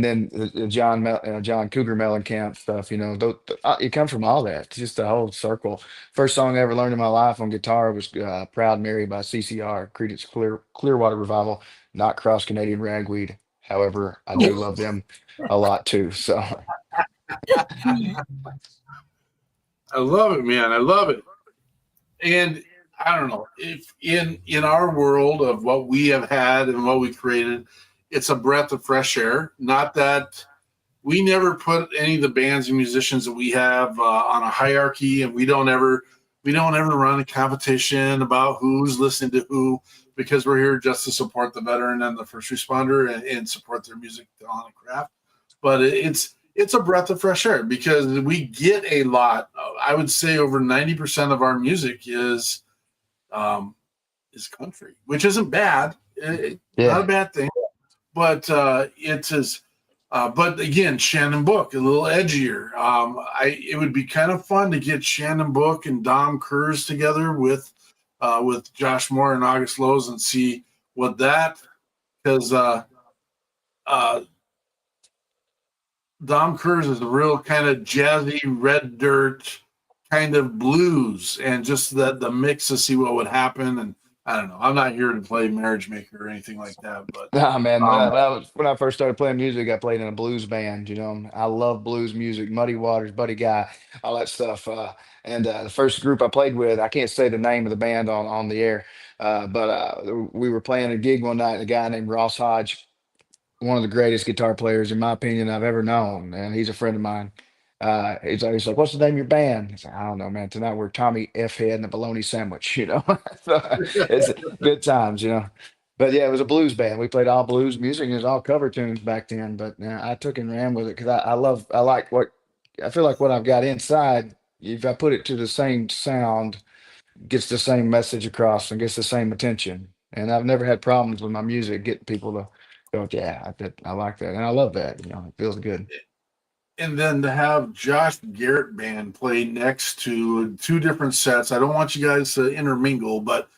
then the John Cougar Mellencamp stuff. It comes from all that. It's just the whole circle. First song I ever learned in my life on guitar was "Proud Mary" by CCR, Creedence Clearwater Revival, not Cross Canadian Ragweed. However, I do love them a lot too. So I love it, man. I love it. And I don't know if in our world of what we have had and what we created, it's a breath of fresh air. Not that we never put any of the bands and musicians that we have on a hierarchy, and we don't ever run a competition about who's listening to who, because we're here just to support the veteran and the first responder and support their music, talent, and craft. But it's a breath of fresh air because we get a lot. I would say over 90% of our music um, is country, which isn't bad. Not a yeah, bad thing, but it is. But again, Shannon Book a little edgier. It would be kind of fun to get Shannon Book and Dom Kurz together with Josh Moore and August Lowe's and see what that, because uh, Dom Kurz is a real kind of jazzy red dirt kind of blues, and just the mix to see what would happen. And I don't know. I'm not here to play Marriage Maker or anything like that, but nah, man. um, That was when I first started playing music. I played in a blues band. I love blues music, Muddy Waters, Buddy Guy, all that stuff. And the first group I played with, I can't say the name of the band on the air, but we were playing a gig one night. A guy named Ross Hodge, one of the greatest guitar players, in my opinion, I've ever known, and he's a friend of mine. He's like, "What's the name of your band?" I said, "I don't know, man. Tonight we're Tommy F Head and a bologna sandwich." So it's good times. But yeah, it was a blues band. We played all blues music, and it was all cover tunes back then. But I took and ran with it because I like what I feel like what I've got inside. If I put it to the same sound, gets the same message across and gets the same attention. And I've never had problems with my music getting people to go, yeah, I like that. And I love that. It feels good. and then to have Josh Garrett band play next to two different sets. I don't want you guys to intermingle, but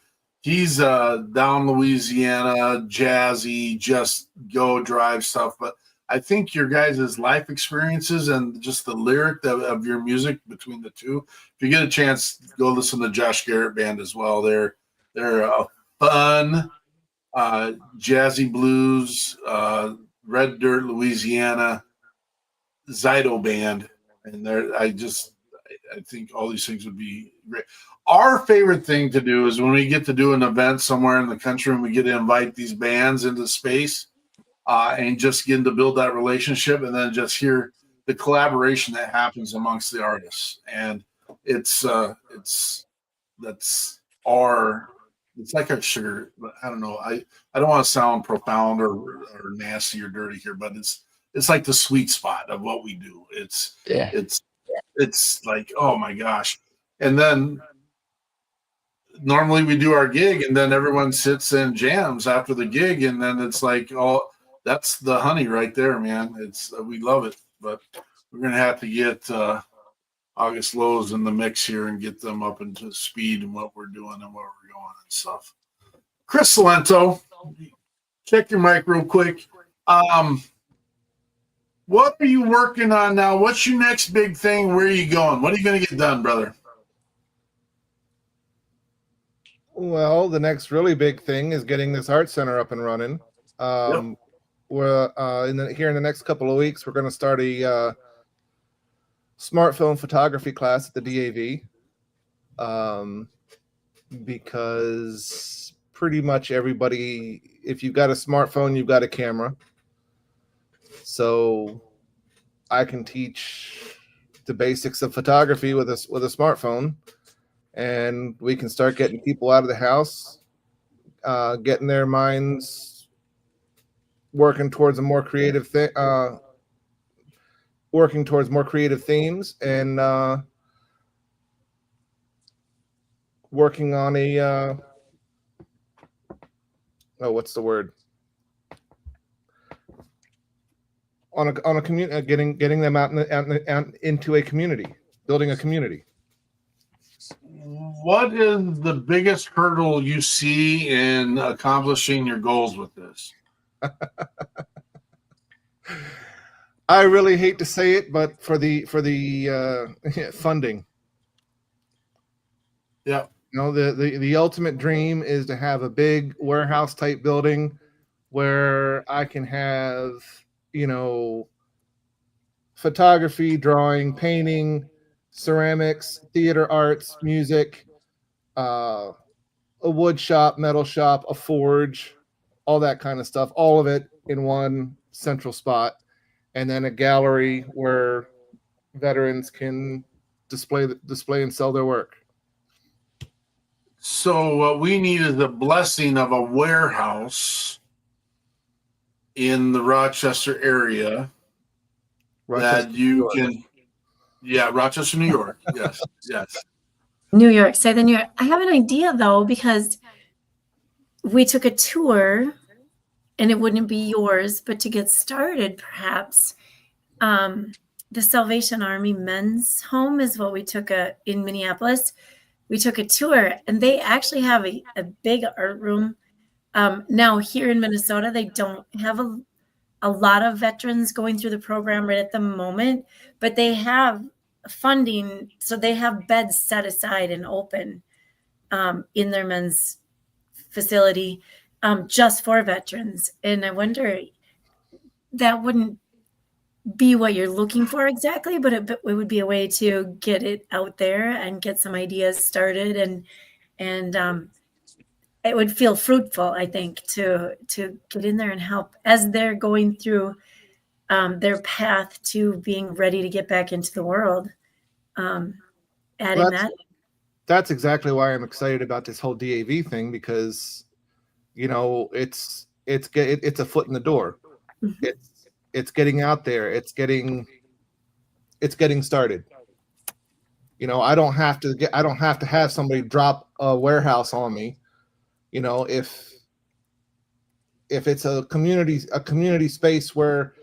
he's down Louisiana, jazzy, just go drive stuff. But I think your guys' life experiences and just the lyric of your music between the two, if you get a chance, go listen to Josh Garrett band as well. They're a fun jazzy blues, red dirt Louisiana Zyto band, and I think all these things would be great. Our favorite thing to do is when we get to do an event somewhere in the country and we get to invite these bands into space and just get to build that relationship and then just hear the collaboration that happens amongst the artists. And it's like a sugar, I don't know. I don't want to sound profound or nasty or dirty here, but it's like the sweet spot of what we do. It's like, oh my gosh. And then normally we do our gig and then everyone sits and jams after the gig. And then it's like, oh, that's the honey right there, man. We love it, but we're going to have to get August Lowe's in the mix here and get them up into speed and what we're doing and where we're going and stuff. Chris Salento, check your mic real quick. What are you working on now? What's your next big thing? Where are you going? What are you going to get done, brother? Well, the next really big thing is getting this art center up and running. We're here in the next couple of weeks, we're going to start a smartphone photography class at the DAV, because pretty much everybody, if you've got a smartphone, you've got a camera. So I can teach the basics of photography with a smartphone, and we can start getting people out of the house, getting their minds working towards a more creative thing, working towards more creative themes, and working on a what's the word? On a community, getting them out into a community, building a community. What is the biggest hurdle you see in accomplishing your goals with this? I really hate to say it, but for the funding. Yeah. You know, the ultimate dream is to have a big warehouse type building where I can have, you know, photography, drawing, painting, ceramics, theater arts, music, a wood shop, metal shop, a forge, all that kind of stuff, all of it in one central spot, and then a gallery where veterans can display and sell their work. So what we need is the blessing of a warehouse in the Rochester area that you can, Rochester, New York. Yes, yes. New York, say the New York. I have an idea though, because we took a tour, and it wouldn't be yours, but to get started, perhaps, the Salvation Army Men's Home is what we took in Minneapolis. We took a tour, and they actually have a big art room. Now here in Minnesota, they don't have a lot of veterans going through the program right at the moment, but they have funding. So they have beds set aside and open in their men's facility just for veterans. And I wonder, that wouldn't be what you're looking for exactly, but it would be a way to get it out there and get some ideas started, and it would feel fruitful, I think, to get in there and help as they're going through their path to being ready to get back into the world. That's exactly why I'm excited about this whole DAV thing, because, you know, it's a foot in the door. Mm-hmm. It's getting out there. It's getting started. You know, I don't have to have somebody drop a warehouse on me. You know, if it's a community space where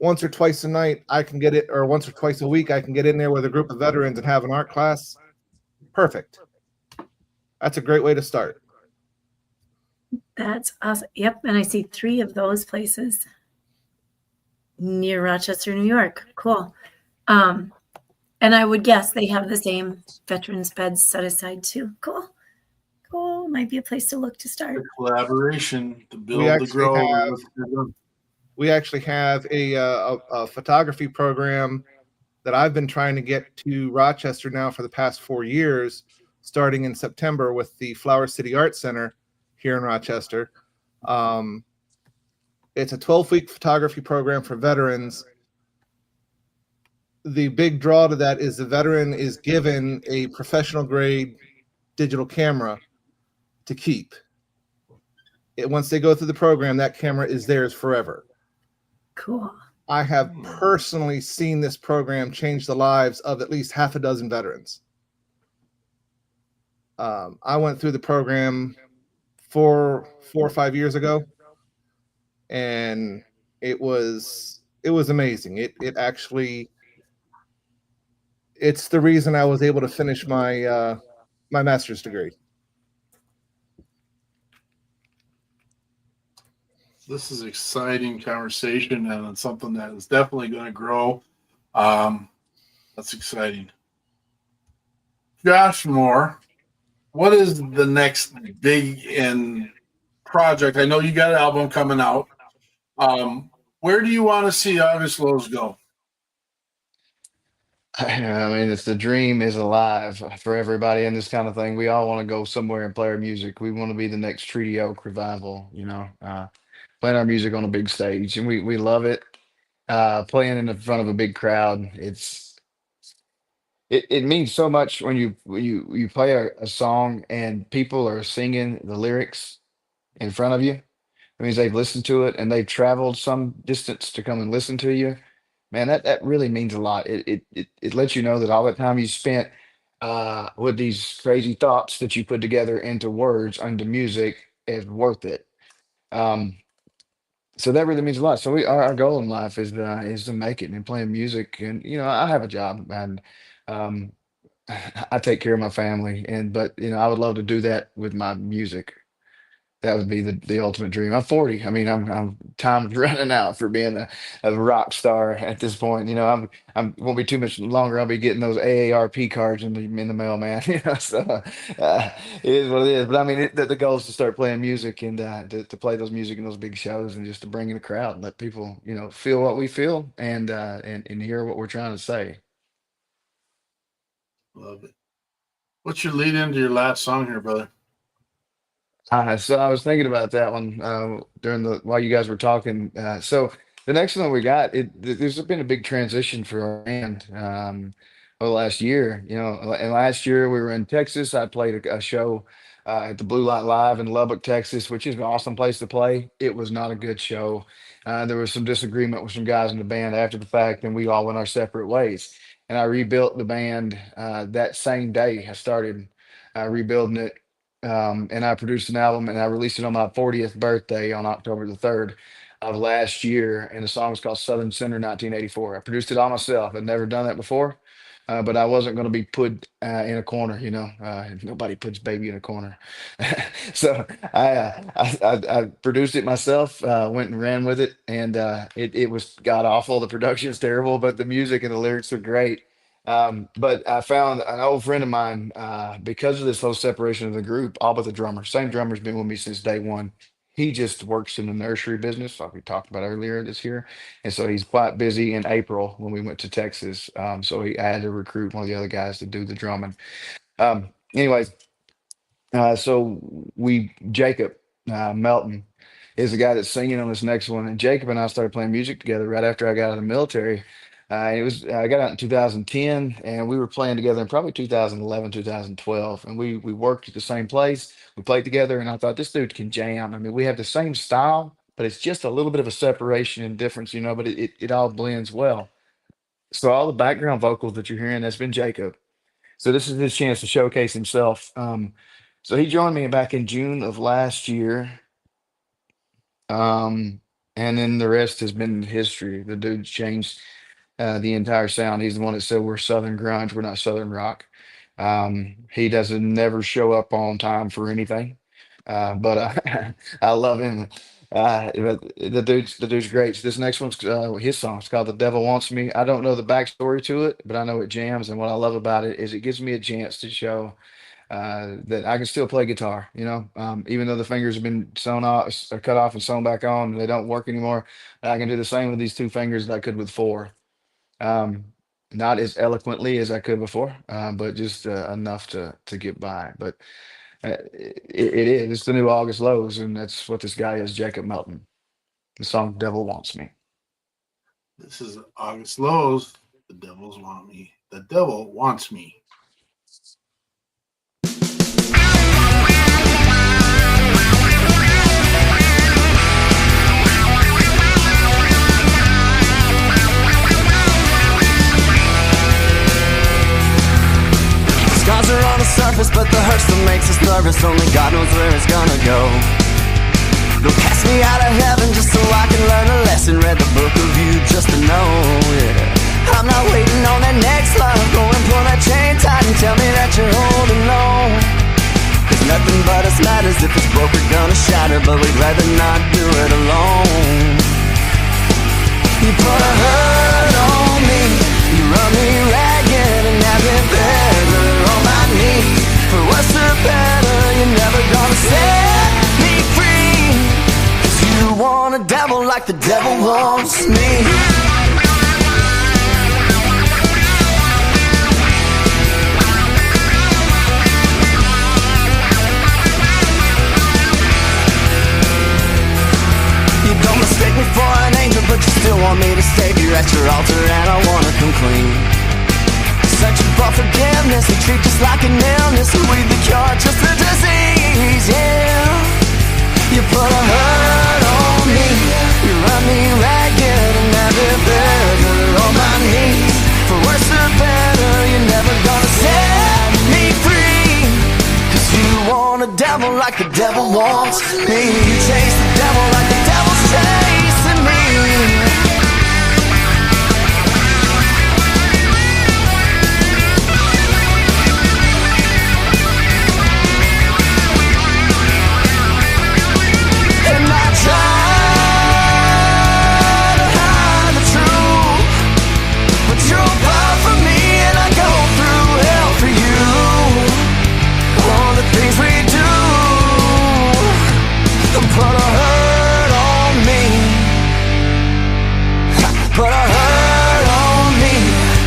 once or twice a night I can get it, or once or twice a week I can get in there with a group of veterans and have an art class, perfect. That's a great way to start. That's awesome. Yep, and I see 3 of those places near Rochester, New York. Cool. And I would guess they have the same veterans beds set aside too. Cool. Might be a place to look to start. Collaboration to build the grow. We actually have a photography program that I've been trying to get to Rochester now for the past 4 years, starting in September with the Flower City Art Center here in Rochester. It's a 12-week photography program for veterans. The big draw to that is the veteran is given a professional grade digital camera to keep. Once they go through the program, that camera is theirs forever. Cool. I have personally seen this program change the lives of at least half a dozen veterans. I went through the program 4 or 5 years ago, and it was amazing. It actually, it's the reason I was able to finish my my master's degree. This is exciting conversation, and it's something that is definitely going to grow. That's exciting. Josh Moore, what is the next big project? I know you got an album coming out. Where do you want to see August Lowe's go? I mean, it's the dream is alive for everybody in this kind of thing. We all want to go somewhere and play our music. We want to be the next Treaty Oak revival, playing our music on a big stage, and we love it. Playing in the front of a big crowd, it means so much when you play a song and people are singing the lyrics in front of you. It means they've listened to it and they've traveled some distance to come and listen to you. Man, that really means a lot. It lets you know that all the time you spent with these crazy thoughts that you put together into words, into music, is worth it. Um, so that really means a lot. So our goal in life is to make it and playing music. And I have a job, and um, I take care of my family, but I would love to do that with my music. That would be the ultimate dream. I'm 40. I mean, I'm time's running out for being a rock star at this point. I'm won't be too much longer. I'll be getting those AARP cards in the mail, man. So it is what it is. But I mean, the goal is to start playing music and to play those music in those big shows and just to bring in a crowd and let people feel what we feel and hear what we're trying to say. Love it. What's your lead into your last song here, brother? So I was thinking about that one during while you guys were talking. So the next one we got, there's been a big transition for our band over the last year. And last year we were in Texas. I played a show at the Blue Light Live in Lubbock, Texas, which is an awesome place to play. It was not a good show. There was some disagreement with some guys in the band after the fact, and we all went our separate ways. And I rebuilt the band that same day. I started rebuilding it, and I produced an album and I released it on my 40th birthday on October the 3rd of last year. And the song is called Southern Center 1984. I produced it all myself. I'd never done that before, but I wasn't going to be put in a corner. Nobody puts baby in a corner. So I produced it myself, went and ran with it, and it was god awful. The production's terrible, but the music and the lyrics are great. But I found an old friend of mine, because of this whole separation of the group, all but the drummer. Same drummer's been with me since day one. He just works in the nursery business, like we talked about earlier this year. And so he's quite busy in April when we went to Texas. So I had to recruit one of the other guys to do the drumming. Anyways, so Jacob Melton is the guy that's singing on this next one. And Jacob and I started playing music together right after I got out of the military. I got out in 2010, and we were playing together in probably 2011, 2012, and we worked at the same place. We played together, and I thought this dude can jam. I mean, we have the same style, but it's just a little bit of a separation and difference, but it all blends well. So all the background vocals that you're hearing, that's been Jacob. So this is his chance to showcase himself. So he joined me back in June of last year. And then the rest has been history. The dude's changed the entire sound. He's the one that said we're Southern grunge, we're not Southern rock. He doesn't never show up on time for anything, but I love him. But the dude's great. So this next one's his song. It's called "The Devil Wants Me." I don't know the backstory to it, but I know it jams. And what I love about it is it gives me a chance to show that I can still play guitar. Even though the fingers have been sewn off, or cut off and sewn back on, and they don't work anymore. I can do the same with these two fingers that I could with four. Um, not as eloquently as I could before, but just enough to get by. But it is. It's the new August Lows, and that's what this guy is, Jacob Melton. The song "Devil Wants Me." This is August Lows. The Devils Want Me. The Devil Wants Me. Scars are on the surface, but the hurts that makes us nervous, only God knows where it's gonna go. Don't cast me out of heaven just so I can learn a lesson. Read the book of you just to know, yeah. I'm not waiting on that next love. Go and pull that chain tight and tell me that you're holding on. Cause nothing but us matters. If it's broke, we're gonna shatter, but we'd rather not do it alone. You put a hurt on me, you run me ragged, and have been better on my knees. For worse or better, you're never gonna set me free. Cause you want a devil like the devil wants me. Don't mistake me for an angel, but you still want me to save you at your altar, and I wanna come clean. Searching for forgiveness, we treat just like an illness, and we the cure, just a disease, yeah. You put a hurt on me, you run me ragged, and have it better on my knees. For worse or better, you're never gonna set me free. Cause you want a devil like the devil wants me. You chase the devil like the devil's chasing me. And I try to hide the truth, but you're far from me, and I go through hell for you. All the things we do put a hurt on me. Put a hurt on me.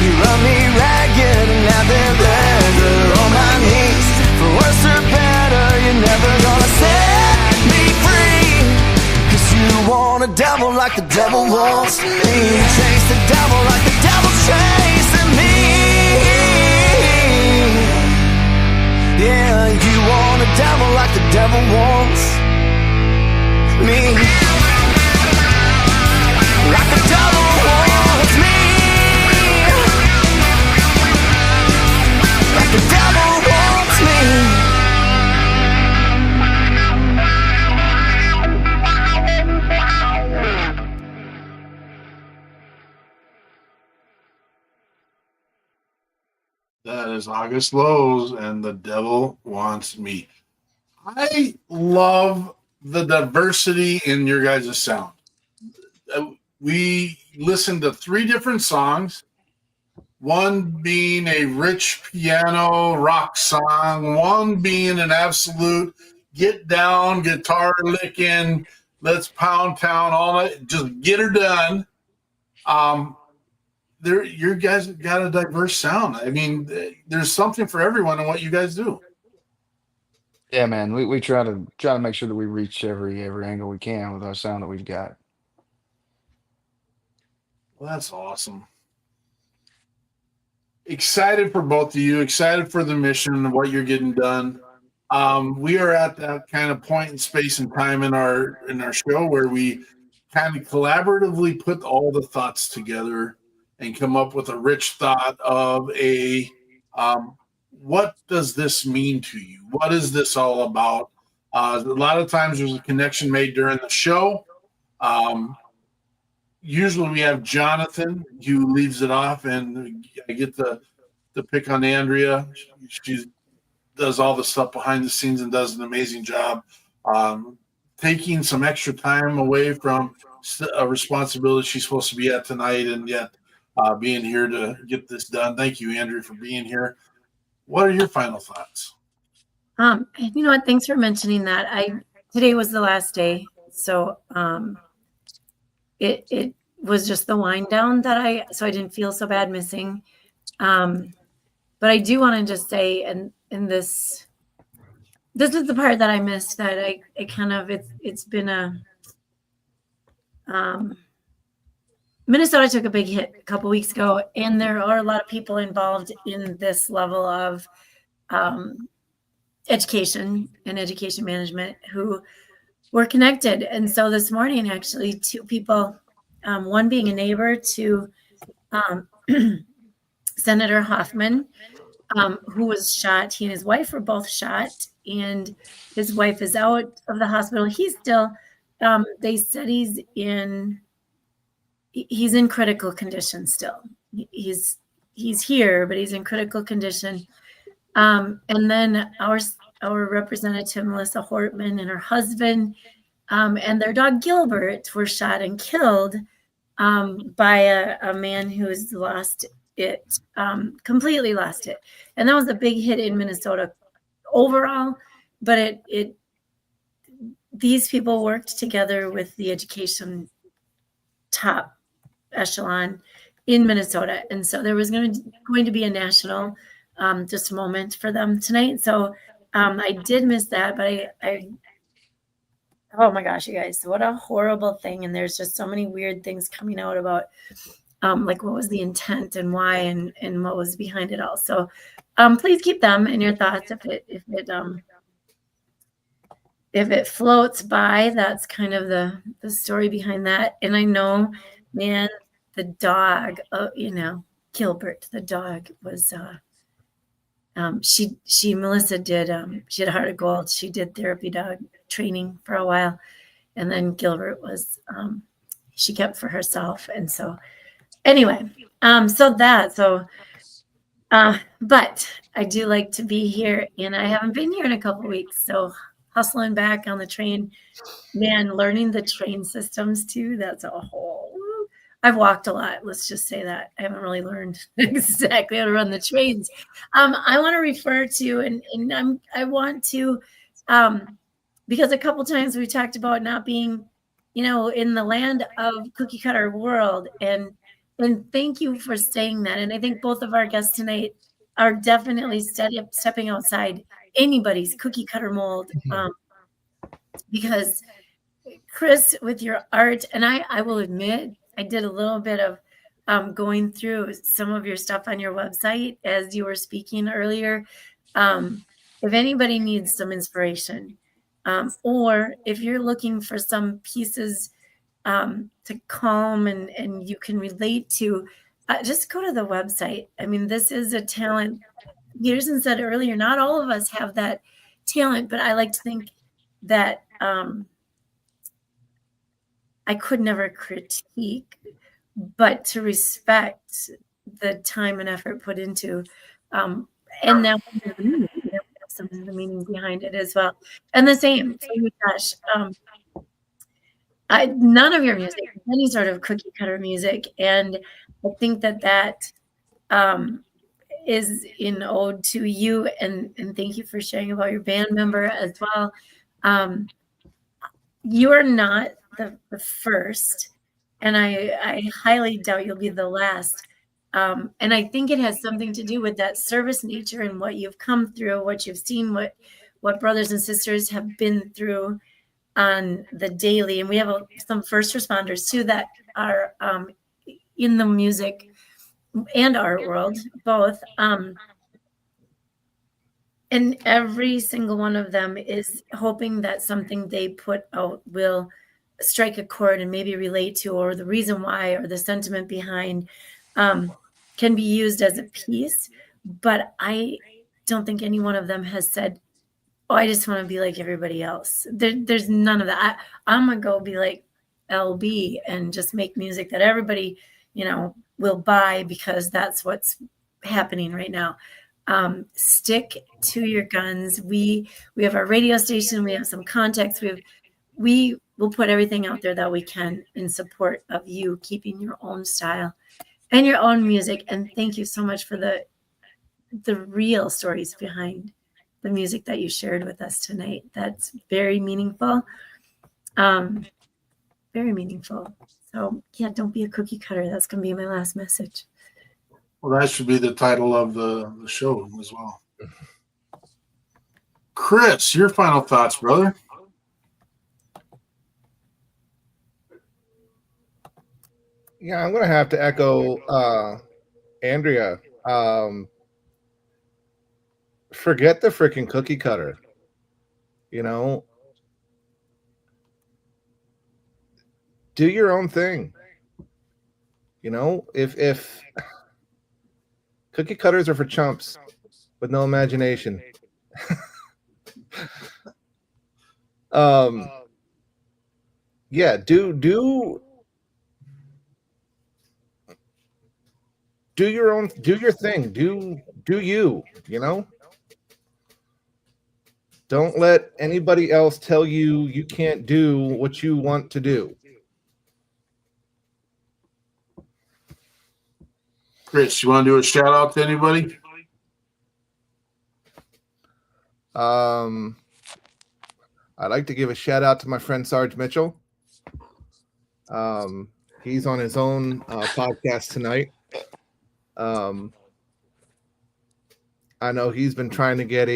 You run me ragged and have been better on my knees. For worse or better, you're never gonna set me free. Cause you want a devil like the devil wants me. Chase the devil like the devil's chasing me. Yeah, you want a devil like the devil wants me. Like the devil wants me. Like the devil wants me. That is August Lows and The Devil Wants Me. I love the diversity in your guys' sound. We listened to 3 different songs, one being a rich piano rock song, one being an absolute get down, guitar licking, let's pound town all night, just get her done. You guys got a diverse sound. I mean, there's something for everyone in what you guys do. Yeah, man. We try to make sure that we reach every angle we can with our sound that we've got. Well, that's awesome. Excited for both of you, excited for the mission and what you're getting done. We are at that kind of point in space and time in our show where we kind of collaboratively put all the thoughts together and come up with a rich thought of what does this mean to you? What is this all about? A lot of times there's a connection made during the show. Usually we have Jonathan who leaves it off, and I get to pick on Andrea. She does all the stuff behind the scenes and does an amazing job, taking some extra time away from a responsibility she's supposed to be at tonight, and yet being here to get this done. Thank you, Andrea, for being here. What are your final thoughts? You know what? Thanks for mentioning that. Today was the last day, so it was just the wind down so I didn't feel so bad missing. But I do want to just say, and in this is the part that I missed, that I kind of, it's been Minnesota took a big hit a couple weeks ago, and there are a lot of people involved in this level of education and education management who were connected. And so this morning, actually, two people, one being a neighbor to Senator Hoffman, who was shot. He and his wife were both shot, and his wife is out of the hospital. He's still, they said he's in critical condition still. He's here, but he's in critical condition. And then our representative, Melissa Hortman, and her husband, and their dog Gilbert were shot and killed by a man who's lost it, completely lost it. And that was a big hit in Minnesota overall, but these people worked together with the education top echelon in Minnesota. And so there was going to be a national just moment for them tonight. So I did miss that, but I oh my gosh, you guys, what a horrible thing. And there's just so many weird things coming out about like what was the intent and why and what was behind it all. So please keep them in your thoughts if it floats by. That's kind of the story behind that. And I know, man, the dog, Gilbert, the dog was Melissa did she had a heart of gold. She did therapy dog training for a while, and then Gilbert was she kept for herself. And so anyway, but I do like to be here, and I haven't been here in a couple weeks, so hustling back on the train, man, learning the train systems too. That's a whole, I've walked a lot. Let's just say that I haven't really learned exactly how to run the trains. I want to refer to, and I want to, because a couple times we talked about not being, in the land of cookie cutter world, and thank you for saying that. And I think both of our guests tonight are definitely stepping outside anybody's cookie cutter mold, because Chris, with your art, and I will admit, I did a little bit of going through some of your stuff on your website as you were speaking earlier. If anybody needs some inspiration, or if you're looking for some pieces to calm and you can relate to, just go to the website. I mean, this is a talent. Peterson said earlier, not all of us have that talent, but I like to think that I could never critique, but to respect the time and effort put into, and now some of the meaning behind it as well. And the same for you, Josh. None of your music is any sort of cookie cutter music, and I think that is in ode to you, and thank you for sharing about your band member as well. You are not the first, and I highly doubt you'll be the last. And I think it has something to do with that service nature and what you've come through, what you've seen, what brothers and sisters have been through on the daily. And we have some first responders too that are in the music and art world, both. And every single one of them is hoping that something they put out will strike a chord and maybe relate to, or the reason why, or the sentiment behind can be used as a piece. But I don't think any one of them has said, oh, I just want to be like everybody else. There's none of that. I'm going to go be like LB and just make music that everybody, will buy because that's what's happening right now. Stick to your guns. We have our radio station. We have some contacts. We will put everything out there that we can in support of you keeping your own style and your own music. And thank you so much for the real stories behind the music that you shared with us tonight. That's very meaningful. Very meaningful. So yeah, don't be a cookie cutter. That's going to be my last message. Well, that should be the title of the show as well. Chris, your final thoughts, brother. Yeah, I'm gonna have to echo Andrea. Forget the freaking cookie cutter. You know, do your own thing. You know, if cookie cutters are for chumps with no imagination. Yeah, do your own, do your thing, do you, you know? Don't let anybody else tell you you can't do what you want to do. Chris, you want to do a shout out to anybody? I'd like to give a shout out to my friend Sarge Mitchell. He's on his own podcast tonight. I know he's been trying to get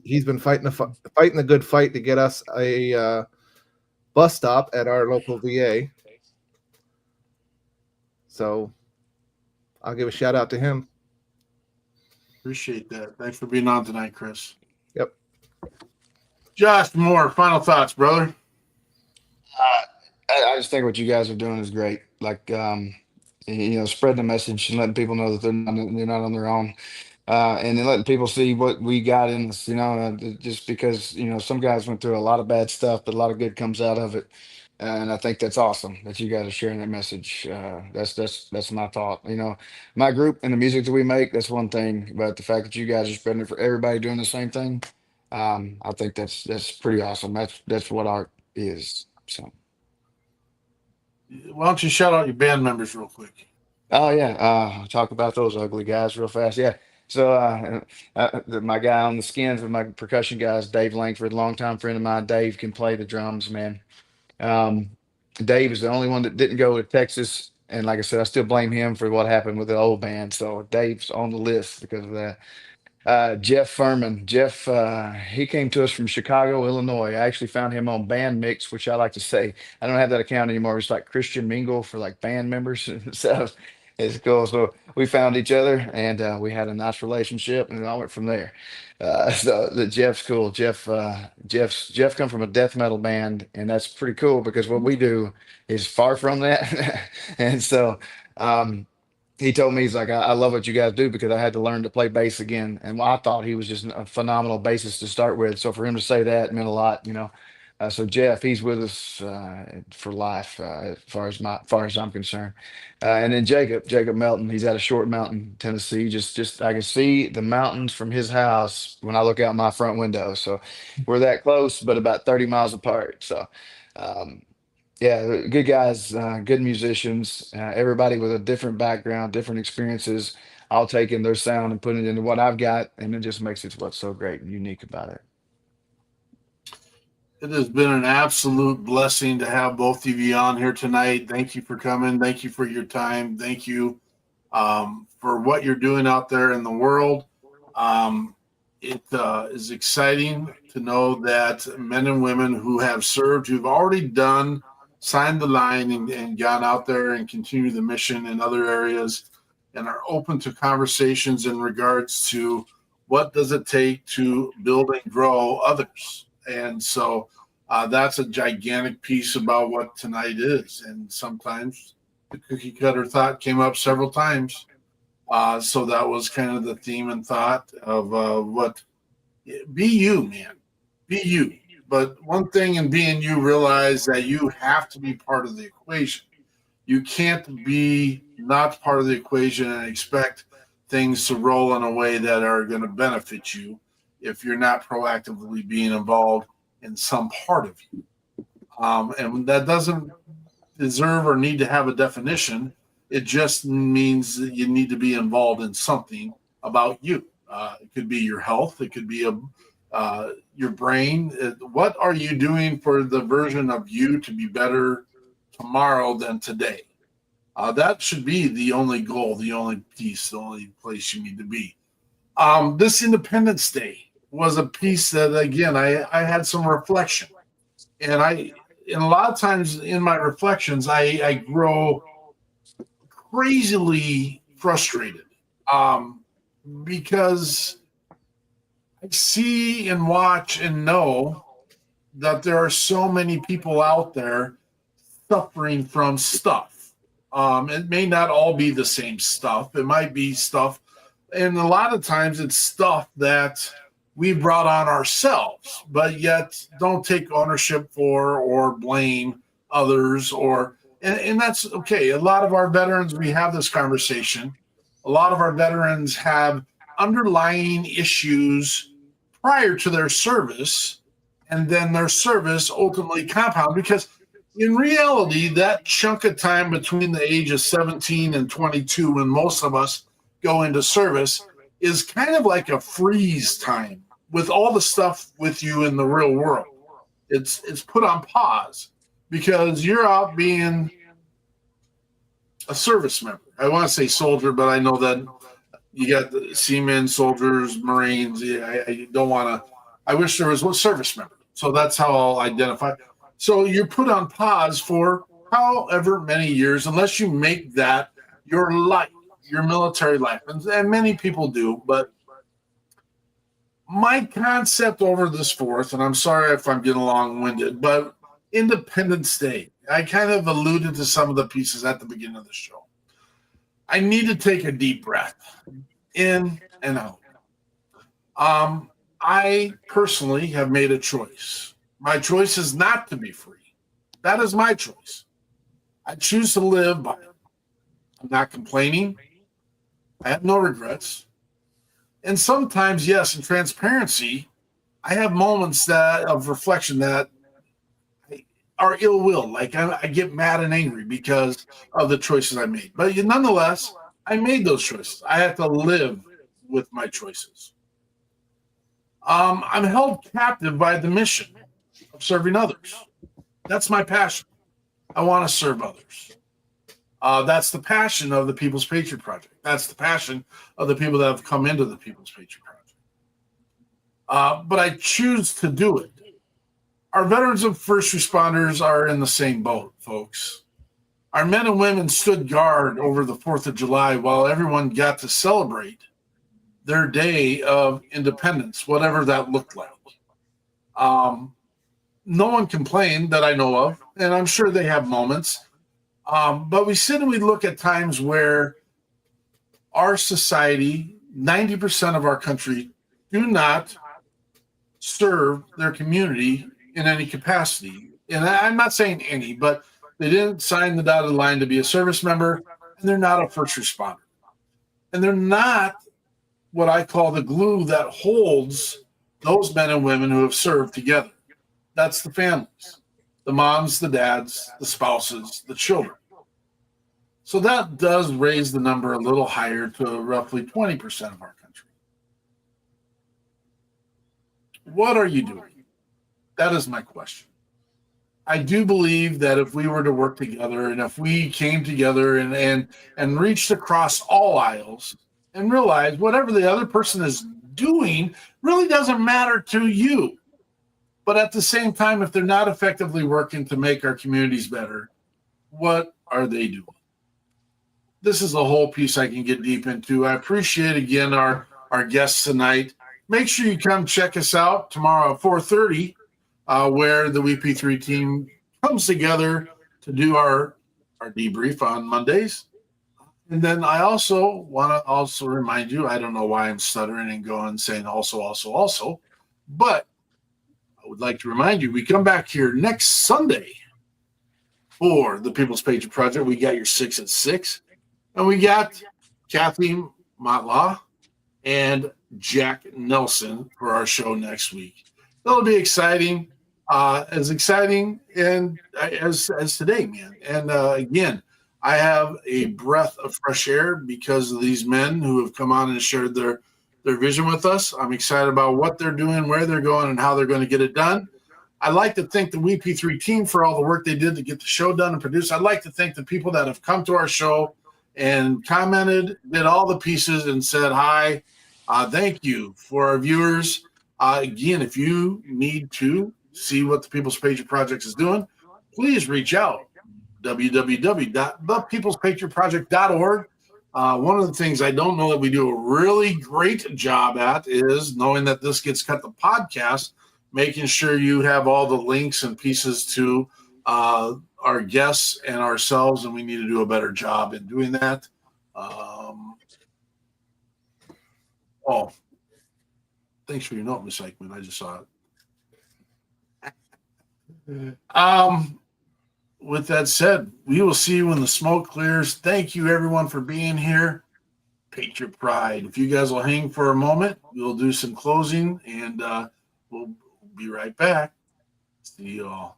he's been fighting a good fight to get us a bus stop at our local VA. So I'll give a shout out to him. Appreciate that. Thanks for being on tonight, Chris. Yep. Josh Moore, final thoughts, brother. I just think what you guys are doing is great. Like, spreading the message and letting people know that they're not on their own. And then letting people see what we got in us, just because, some guys went through a lot of bad stuff, but a lot of good comes out of it. And I think that's awesome that you guys are sharing that message. That's my thought. My group and the music that we make, that's one thing. But the fact that you guys are spreading it for everybody doing the same thing, I think that's pretty awesome. That's what art is. So. Why don't you shout out your band members real quick? Oh yeah, talk about those ugly guys real fast. Yeah. So my guy on the skins of my percussion guys, Dave Langford, longtime friend of mine. Dave can play the drums, man. Um, Dave is the only one that didn't go to Texas, and like I said, I still blame him for what happened with the old band. So Dave's on the list because of that. Jeff Furman. Jeff, he came to us from Chicago, Illinois. I actually found him on Band Mix, which I like to say. I don't have that account anymore. It's like Christian Mingle for like band members. So it's cool. So we found each other and we had a nice relationship and I went from there. So the Jeff's cool. Jeff come from a death metal band, and that's pretty cool because what we do is far from that. And so he told me, he's like, I love what you guys do because I had to learn to play bass again. And I thought he was just a phenomenal bassist to start with. So for him to say that meant a lot. So Jeff, he's with us for life, far as I'm concerned. And then Jacob Melton, he's out of Short Mountain, Tennessee. Just I can see the mountains from his house when I look out my front window. So we're that close, but about 30 miles apart. So um, yeah, good guys, good musicians, everybody with a different background, different experiences. I'll take in their sound and put it into what I've got, and it just makes it what's so great and unique about it. It has been an absolute blessing to have both of you on here tonight. Thank you for coming. Thank you for your time. Thank you for what you're doing out there in the world. It is exciting to know that men and women who have served, who've already signed the line and gone out there and continue the mission in other areas and are open to conversations in regards to what does it take to build and grow others. And so that's a gigantic piece about what tonight is. And sometimes the cookie cutter thought came up several times. So that was kind of the theme and thought of be you, man. Be you. But one thing in being you, realize that you have to be part of the equation. You can't be not part of the equation and expect things to roll in a way that are going to benefit you if you're not proactively being involved in some part of you. And that doesn't deserve or need to have a definition. It just means that you need to be involved in something about you. It could be your health. It could be your brain. What are you doing for the version of you to be better tomorrow than today. That should be the only goal, the only piece, the only place you need to be. This Independence Day was a piece that, again, I had some reflection. And a lot of times in my reflections, I grow crazily frustrated because I see and watch and know that there are so many people out there suffering from stuff. It may not all be the same stuff. It might be stuff, and a lot of times it's stuff that we brought on ourselves, but yet don't take ownership for or blame others, and that's okay. A lot of our veterans, we have this conversation. A lot of our veterans have underlying issues prior to their service, and then their service ultimately compound, because in reality, that chunk of time between the age of 17 and 22, when most of us go into service, is kind of like a freeze time with all the stuff with you in the real world. It's put on pause because you're out being a service member. I want to say soldier, but I know that you got the seamen, soldiers, Marines. I don't want to. I wish there was one service member. So that's how I'll identify. So you're put on pause for however many years, unless you make that your life, your military life. And many people do. But my concept over this 4th, and I'm sorry if I'm getting long-winded, but Independence Day, I kind of alluded to some of the pieces at the beginning of the show. I need to take a deep breath in and out. I personally have made a choice. My choice is not to be free. That is my choice. I choose to live by it. I'm not complaining. I have no regrets. And sometimes, yes, in transparency, I have moments of reflection that are ill will. Like I get mad and angry because of the choices I made. But nonetheless, I made those choices. I have to live with my choices. I'm held captive by the mission of serving others. That's my passion. I want to serve others. That's the passion of the People's Patriot Project. That's the passion of the people that have come into the People's Patriot Project. But I choose to do it. Our veterans and first responders are in the same boat, folks. Our men and women stood guard over the 4th of July while everyone got to celebrate their day of independence, whatever that looked like. No one complained that I know of, and I'm sure they have moments. But we sit and we look at times where our society, 90% of our country, do not serve their community in any capacity. And I'm not saying any, but they didn't sign the dotted line to be a service member, and they're not a first responder. And they're not what I call the glue that holds those men and women who have served together. That's the families, the moms, the dads, the spouses, the children. So that does raise the number a little higher to roughly 20% of our country. What are you doing? That is my question. I do believe that if we were to work together and if we came together and reached across all aisles and realized whatever the other person is doing really doesn't matter to you. But at the same time, if they're not effectively working to make our communities better, what are they doing? This is a whole piece I can get deep into. I appreciate, again, our guests tonight. Make sure you come check us out tomorrow at 4:30, where the WP3 team comes together to do our debrief on Mondays. And then I also want to remind you, I don't know why I'm stuttering and going saying also, but I would like to remind you, we come back here next Sunday for the People's Patriot Project. We got your 6 at 6. And we got Kathy Matlaw and Jack Nelson for our show next week. It'll be exciting, as exciting and as today, man. And again, I have a breath of fresh air because of these men who have come on and shared their vision with us. I'm excited about what they're doing, where they're going, and how they're going to get it done. I'd like to thank the WP3 team for all the work they did to get the show done and produced. I'd like to thank the people that have come to our show and commented, did all the pieces, and said hi. Thank you for our viewers. Again, if you need to see what the People's Patriot Project is doing, please reach out. www.thepeoplespatriotproject.org. One of the things I don't know that we do a really great job at is knowing that this gets cut to podcast, making sure you have all the links and pieces to our guests and ourselves, and we need to do a better job in doing that. Oh, thanks for your note, Miss Eichmann. I just saw it. With that said, we will see you when the smoke clears. Thank you, everyone, for being here. Patriot Pride. If you guys will hang for a moment, we'll do some closing, and we'll be right back. See you all.